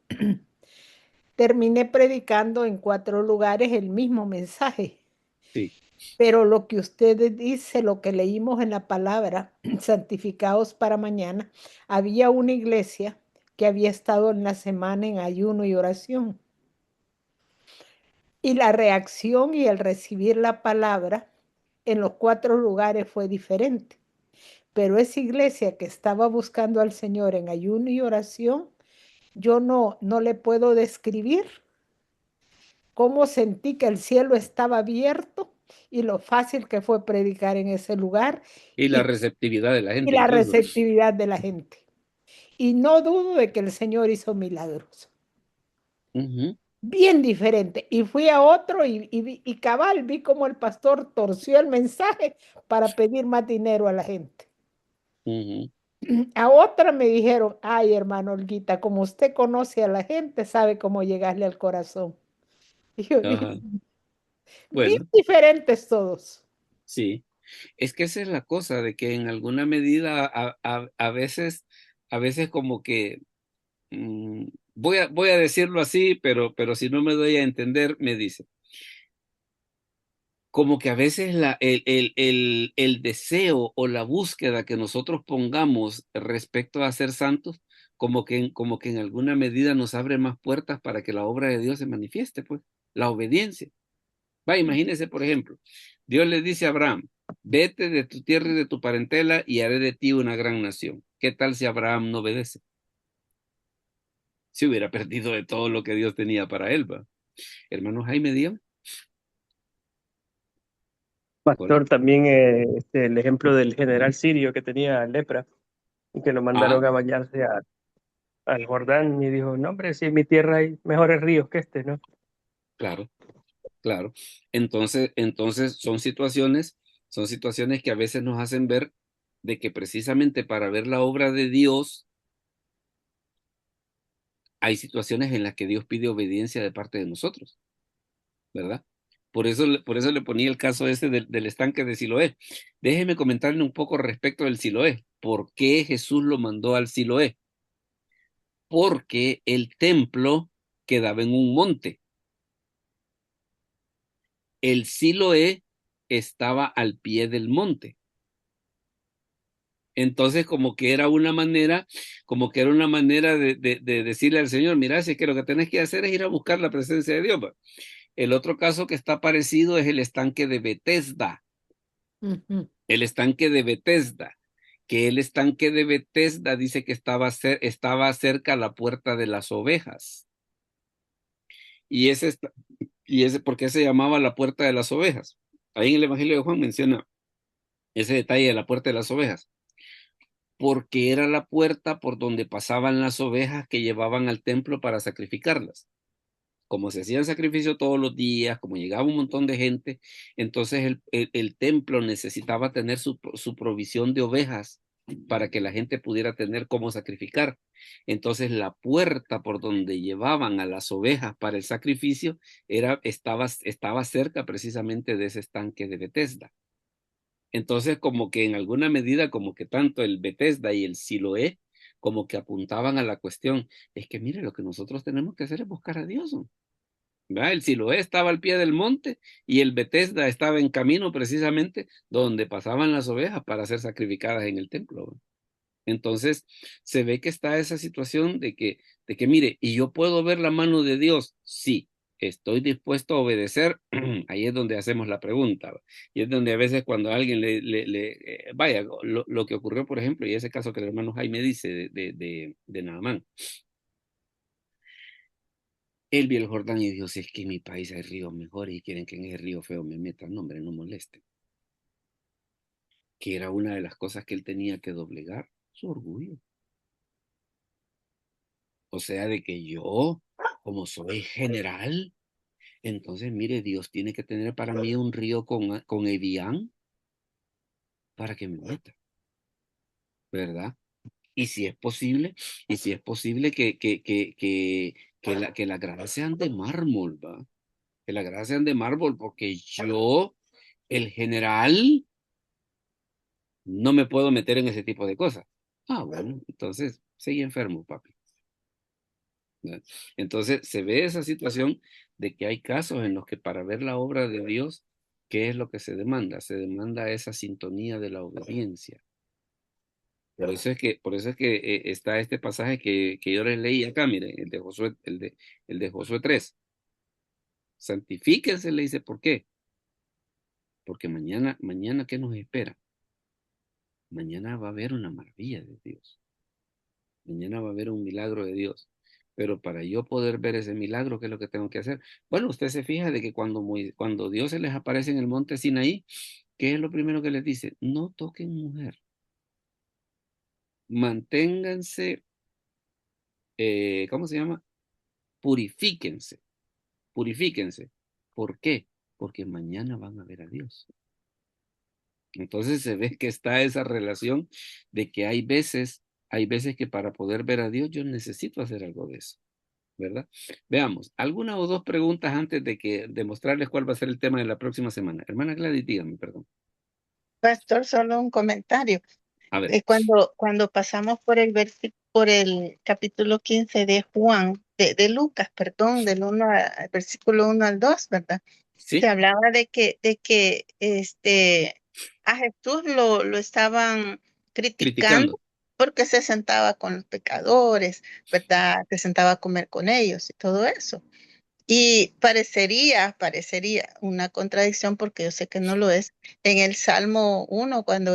Terminé predicando en 4 lugares el mismo mensaje. sí, Pero lo que usted dice, lo que leímos en la palabra, santificados para mañana, había una iglesia que había estado en la semana en ayuno y oración. Y la reacción y el recibir la palabra en los 4 lugares fue diferente. Pero esa iglesia que estaba buscando al Señor en ayuno y oración, yo no le puedo describir cómo sentí que el cielo estaba abierto y lo fácil que fue predicar en ese lugar y la receptividad de la y gente la incluso. receptividad de la gente. Y no dudo de que el Señor hizo milagros. Bien diferente. Y fui a otro y cabal, vi como el pastor torció el mensaje para pedir más dinero a la gente. A otra me dijeron, ay, hermano Olguita, como usted conoce a la gente, sabe cómo llegarle al corazón. Y yo dije, Ajá. bien Bueno, diferentes todos. sí. Es que esa es la cosa, de que en alguna medida a veces como que, voy a decirlo así, pero si no me doy a entender, me dice. Como que a veces el deseo o la búsqueda que nosotros pongamos respecto a ser santos, como que en alguna medida nos abre más puertas para que la obra de Dios se manifieste, pues, la obediencia. Va, imagínese, por ejemplo, Dios le dice a Abraham, vete de tu tierra y de tu parentela y haré de ti una gran nación. ¿Qué tal si Abraham no obedece? Se hubiera perdido de todo lo que Dios tenía para él, va. Hermano Jaime, dígame. Pastor, también el ejemplo del general sirio que tenía lepra y que lo mandaron a bañarse al Jordán y dijo, no, hombre, si en mi tierra hay mejores ríos que este, ¿no? Claro, claro. Entonces son situaciones que a veces nos hacen ver de que precisamente para ver la obra de Dios hay situaciones en las que Dios pide obediencia de parte de nosotros, ¿verdad? Por eso le ponía el caso ese del estanque de Siloé. Déjeme comentarle un poco respecto del Siloé. ¿Por qué Jesús lo mandó al Siloé? porque el templo quedaba en un monte. El Siloé estaba al pie del monte. Entonces, como que era una manera de decirle al Señor, mira, si es que lo que tenés que hacer es ir a buscar la presencia de Dios. El otro caso que está parecido es el estanque de Betesda. El estanque de Betesda, que el estanque de Betesda dice que estaba cerca a la puerta de las ovejas. Y ese, ¿por qué se llamaba la puerta de las ovejas? Ahí en el Evangelio de Juan menciona ese detalle de la puerta de las ovejas, porque era la puerta por donde pasaban las ovejas que llevaban al templo para sacrificarlas. Como se hacían sacrificio todos los días, como llegaba un montón de gente, entonces el templo necesitaba tener su provisión de ovejas para que la gente pudiera tener cómo sacrificar. Entonces la puerta por donde llevaban a las ovejas para el sacrificio estaba cerca precisamente de ese estanque de Betesda. Entonces como que en alguna medida como que tanto el Betesda y el Siloé como que apuntaban a la cuestión, es que mire, lo que nosotros tenemos que hacer es buscar a Dios, ¿no? ¿Verdad? El Siloé estaba al pie del monte y el Betesda estaba en camino precisamente donde pasaban las ovejas para ser sacrificadas en el templo, ¿verdad? Entonces se ve que está esa situación de que mire, y yo puedo ver la mano de Dios, sí, estoy dispuesto a obedecer. Ahí es donde hacemos la pregunta, ¿va? Y es donde a veces cuando alguien vaya, lo que ocurrió, por ejemplo, y ese caso que el hermano Jaime dice de Naamán. Él vio el Jordán y dijo, si es que en mi país hay ríos mejores y quieren que en ese río feo me metan, no, hombre, no moleste. Que era una de las cosas que él tenía que doblegar, su orgullo. O sea, de que yo, como soy general, entonces, mire, Dios tiene que tener para mí un río con Evián para que me meta, ¿verdad? Y si es posible, que las gradas sean de mármol, ¿va? Que las gradas sean de mármol, porque yo, el general, no me puedo meter en ese tipo de cosas. Ah, bueno, entonces, seguí enfermo, papi. ¿Verdad? Entonces, se ve esa situación de que hay casos en los que para ver la obra de Dios, ¿qué es lo que se demanda? Se demanda esa sintonía de la obediencia. Por eso es que está este pasaje que yo les leí acá, miren, el de Josué 3. Santifíquense, le dice, ¿por qué? Porque mañana, ¿qué nos espera? Mañana va a haber una maravilla de Dios. Mañana va a haber un milagro de Dios. Pero para yo poder ver ese milagro, ¿qué es lo que tengo que hacer? Bueno, usted se fija de que cuando Dios se les aparece en el monte Sinaí, ¿qué es lo primero que les dice? No toquen mujer. Manténganse, ¿cómo se llama? Purifíquense. Purifíquense. ¿Por qué? Porque mañana van a ver a Dios. Entonces se ve que está esa relación de que hay veces que para poder ver a Dios yo necesito hacer algo de eso, ¿verdad? Veamos, alguna o dos preguntas antes de mostrarles cuál va a ser el tema de la próxima semana. Hermana Gladys, dígame, perdón. Pastor, solo un comentario. A ver. Cuando pasamos por el capítulo 15 de Juan, de Lucas, perdón, versículo 1 al 2, ¿verdad? ¿Sí? Se hablaba de que a Jesús lo estaban criticando porque se sentaba con los pecadores, ¿verdad? Se sentaba a comer con ellos y todo eso. Y parecería una contradicción, porque yo sé que no lo es, en el Salmo 1, cuando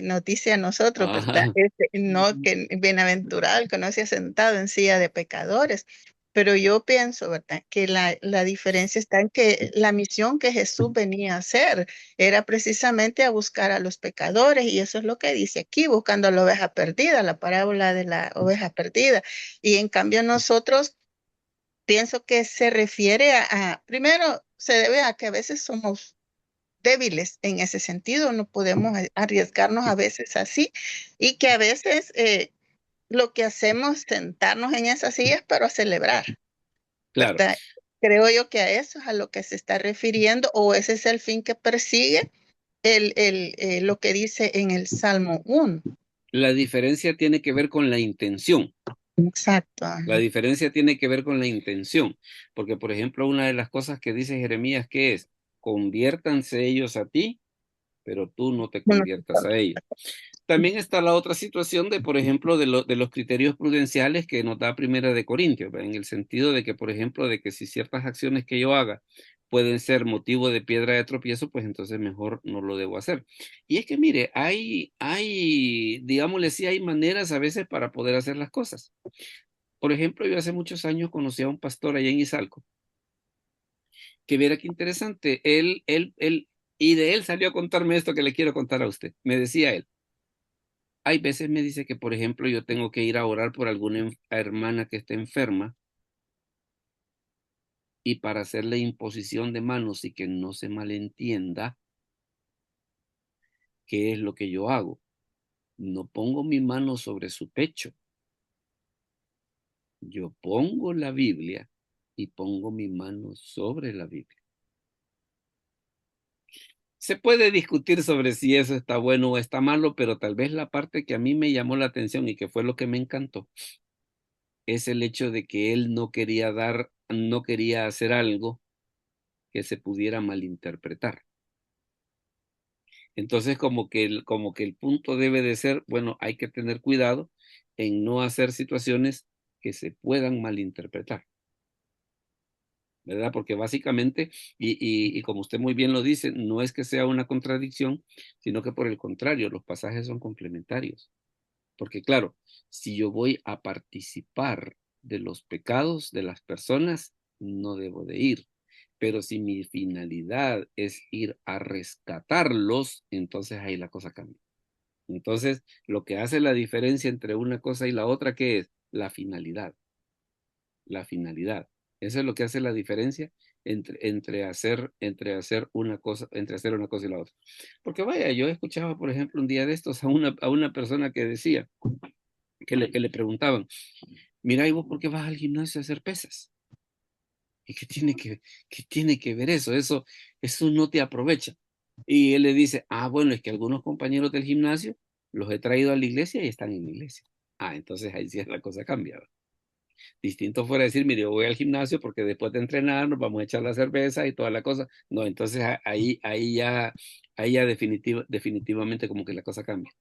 nos dice a nosotros, ¿verdad? No, que bienaventurado el que no se ha sentado en silla de pecadores. Pero yo pienso, ¿verdad?, que la diferencia está en que la misión que Jesús venía a hacer era precisamente a buscar a los pecadores, y eso es lo que dice aquí, buscando a la oveja perdida, la parábola de la oveja perdida. Y en cambio nosotros, pienso que se refiere primero, se debe a que a veces somos débiles en ese sentido, no podemos arriesgarnos a veces así, y que a veces lo que hacemos, sentarnos en esas sillas para celebrar, claro, ¿verdad? Creo yo que a eso es a lo que se está refiriendo, o ese es el fin que persigue lo que dice en el Salmo 1. La diferencia tiene que ver con la intención. Exacto. La diferencia tiene que ver con la intención, porque por ejemplo, una de las cosas que dice Jeremías que es, conviértanse ellos a ti, pero tú no te Bueno, conviertas a ellos. También está la otra situación de, por ejemplo, de los criterios prudenciales que nos da Primera de Corintios, ¿verdad? En el sentido de que, por ejemplo, de que si ciertas acciones que yo haga pueden ser motivo de piedra de tropiezo, pues entonces mejor no lo debo hacer. Y es que, mire, digámosle, sí hay maneras a veces para poder hacer las cosas. Por ejemplo, yo hace muchos años conocí a un pastor allá en Izalco, que viera qué interesante, y de él salió a contarme esto que le quiero contar a usted. Me decía él, hay veces me dice que, por ejemplo, yo tengo que ir a orar por alguna hermana que esté enferma y para hacerle imposición de manos y que no se malentienda, ¿qué es lo que yo hago? No pongo mi mano sobre su pecho. Yo pongo la Biblia y pongo mi mano sobre la Biblia. Se puede discutir sobre si eso está bueno o está malo, pero tal vez la parte que a mí me llamó la atención y que fue lo que me encantó es el hecho de que él no quería hacer algo que se pudiera malinterpretar. Entonces, como que el punto debe de ser, bueno, hay que tener cuidado en no hacer situaciones que se puedan malinterpretar, ¿verdad? Porque básicamente, y como usted muy bien lo dice, no es que sea una contradicción, sino que por el contrario, los pasajes son complementarios. Porque claro, si yo voy a participar de los pecados de las personas, no debo de ir. Pero si mi finalidad es ir a rescatarlos, entonces ahí la cosa cambia. Entonces, lo que hace la diferencia entre una cosa y la otra, ¿qué es? La finalidad. La finalidad. Eso es lo que hace la diferencia entre hacer una cosa y la otra. Porque vaya, yo escuchaba, por ejemplo, un día de estos a una persona que decía, que le preguntaban, mira, ¿y vos por qué vas al gimnasio a hacer pesas? ¿Y qué tiene que ver eso? Eso no te aprovecha. Y él le dice, bueno, es que algunos compañeros del gimnasio los he traído a la iglesia y están en la iglesia. Entonces ahí sí la cosa cambia, ¿verdad? Distinto fuera decir, mire, yo voy al gimnasio porque después de entrenar nos vamos a echar la cerveza y toda la cosa. No, entonces ahí ya definitivamente como que la cosa cambia.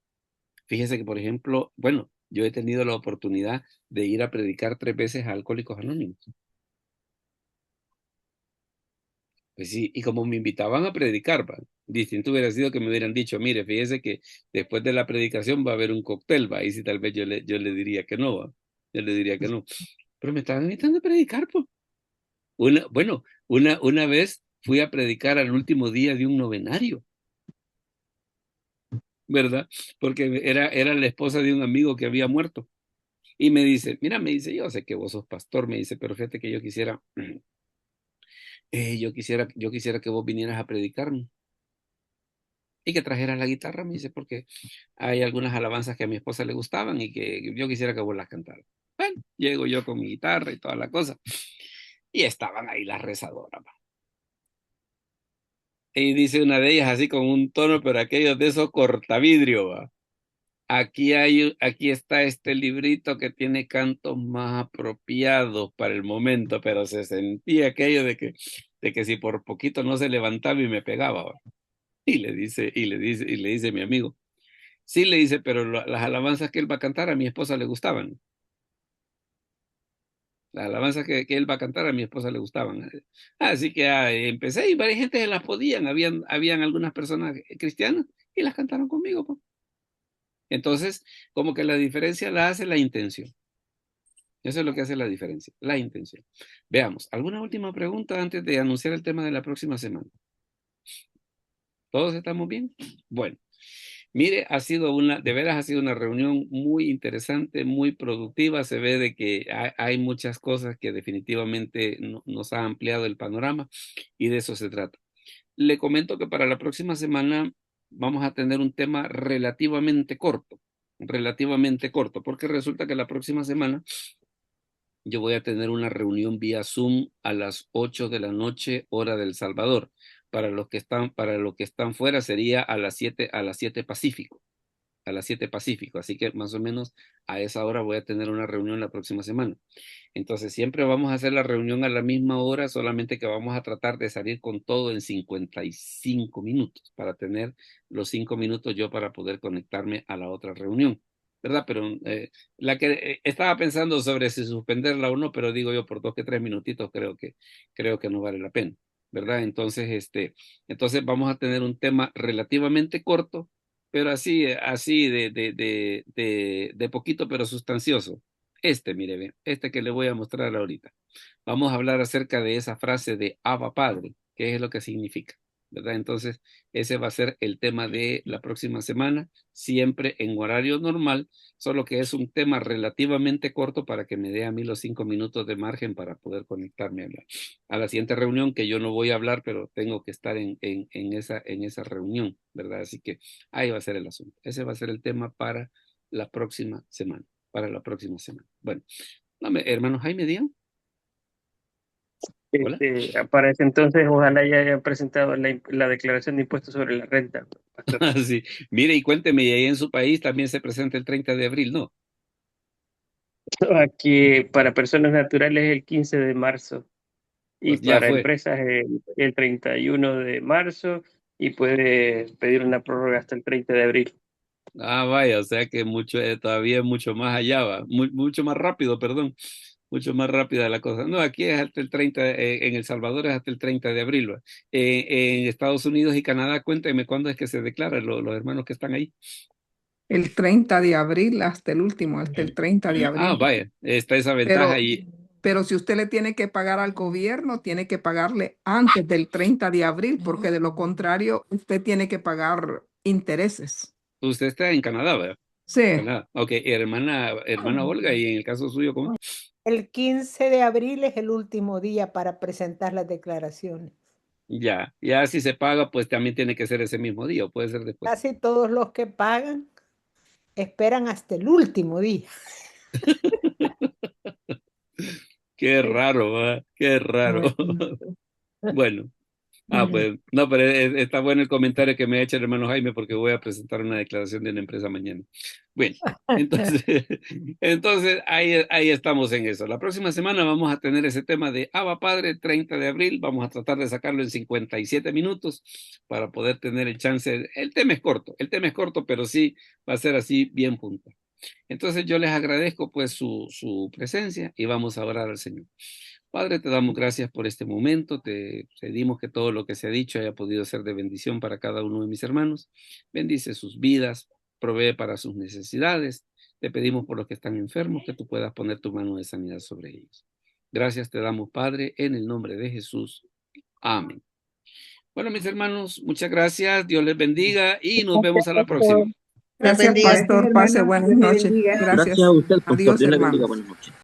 Fíjese que, por ejemplo, bueno, yo he tenido la oportunidad de ir a predicar 3 veces a Alcohólicos Anónimos. Pues sí, y como me invitaban a predicar, distinto hubiera sido que me hubieran dicho, mire, fíjese que después de la predicación va a haber un cóctel, ahí sí tal vez yo le diría que no, yo le diría que no. Pero me estaban invitando a predicar, pues. Una vez fui a predicar al último día de un novenario, ¿verdad? Porque era la esposa de un amigo que había muerto. Y me dice, mira, me dice, yo sé que vos sos pastor, me dice, pero fíjate que yo quisiera que vos vinieras a predicarme y que trajeras la guitarra, me dice, porque hay algunas alabanzas que a mi esposa le gustaban y que yo quisiera que vos las cantaras. Bueno, llego yo con mi guitarra y toda la cosa. Y estaban ahí las rezadoras. Y dice una de ellas así con un tono, pero aquellos de esos cortavidrio, ¿va? Aquí está este librito que tiene cantos más apropiados para el momento, pero se sentía aquello de que si por poquito no se levantaba y me pegaba, ¿va? Y le dice mi amigo, sí, le dice, pero las alabanzas que él va a cantar a mi esposa le gustaban. Las alabanzas que él va a cantar a mi esposa le gustaban. Así que empecé y varias gente se las podían. Habían algunas personas cristianas y las cantaron conmigo, pues. Entonces, como que la diferencia la hace la intención. Eso es lo que hace la diferencia, la intención. Veamos, ¿alguna última pregunta antes de anunciar el tema de la próxima semana? ¿Todos estamos bien? Bueno, mire, de veras ha sido una reunión muy interesante, muy productiva. Se ve de que hay muchas cosas que definitivamente nos ha ampliado el panorama y de eso se trata. Le comento que para la próxima semana vamos a tener un tema relativamente corto, porque resulta que la próxima semana yo voy a tener una reunión vía Zoom a las 8 de la noche, hora del Salvador. Para los que están fuera sería a las 7 Pacífico. a las 7 Pacífico, así que más o menos a esa hora voy a tener una reunión la próxima semana. Entonces siempre vamos a hacer la reunión a la misma hora, solamente que vamos a tratar de salir con todo en 55 minutos, para tener los 5 minutos yo para poder conectarme a la otra reunión, ¿verdad? Pero la que estaba pensando sobre si suspenderla o no, pero digo yo por 2 que 3 minutitos creo que no vale la pena, ¿verdad? Entonces, entonces vamos a tener un tema relativamente corto, pero así de poquito, pero sustancioso. Mire, ve, que le voy a mostrar ahorita. Vamos a hablar acerca de esa frase de Abba Padre, qué es lo que significa, ¿verdad? Entonces, ese va a ser el tema de la próxima semana, siempre en horario normal, solo que es un tema relativamente corto para que me dé a mí los 5 minutos de margen para poder conectarme a la siguiente reunión, que yo no voy a hablar, pero tengo que estar en esa reunión, ¿verdad? Así que ahí va a ser el asunto. Ese va a ser el tema para la próxima semana. Bueno, hermano Jaime, digan. Hola. Para ese entonces, ojalá ya hayan presentado la declaración de impuestos sobre la renta, pastor. Sí. Mire y cuénteme, y ahí en su país también se presenta el 30 de abril, ¿no? Aquí para personas naturales el 15 de marzo y Pues ya para fue. empresas el 31 de marzo y puede pedir una prórroga hasta el 30 de abril. Ah, vaya, o sea que todavía mucho más allá va, mucho más rápido, perdón, mucho más rápida la cosa. No, aquí es hasta el 30, en El Salvador es hasta el 30 de abril, va. En Estados Unidos y Canadá, cuénteme cuándo es que se declara los hermanos que están ahí. El 30 de abril hasta el último, hasta el 30 de abril. Ah, vaya, está esa ventaja ahí. Pero si usted le tiene que pagar al gobierno, tiene que pagarle antes del 30 de abril, porque de lo contrario, usted tiene que pagar intereses. Usted está en Canadá, ¿verdad? Sí. Canadá. Ok, hermana Olga, y en el caso suyo, ¿cómo? El 15 de abril es el último día para presentar las declaraciones. Ya si se paga, pues también tiene que ser ese mismo día, o puede ser después. Casi todos los que pagan esperan hasta el último día. Qué raro, ¿verdad? Qué raro. Bueno. Pues, no, pero está bueno el comentario que me ha hecho el hermano Jaime, porque voy a presentar una declaración de una empresa mañana. Bueno, entonces ahí estamos en eso. La próxima semana vamos a tener ese tema de Abba Padre, 30 de abril. Vamos a tratar de sacarlo en 57 minutos para poder tener el chance. El tema es corto, pero sí va a ser así bien puntual. Entonces yo les agradezco pues su presencia y vamos a orar al Señor. Padre, te damos gracias por este momento, te pedimos que todo lo que se ha dicho haya podido ser de bendición para cada uno de mis hermanos. Bendice sus vidas, provee para sus necesidades. Te pedimos por los que están enfermos que tú puedas poner tu mano de sanidad sobre ellos. Gracias te damos, Padre, en el nombre de Jesús. Amén. Bueno, mis hermanos, muchas gracias. Dios les bendiga y nos vemos a la próxima. Gracias, pastor. Pase buenas noches. Gracias. Gracias a usted, pastor. Adiós, Dios le bendiga. hermanos. Buenas noches.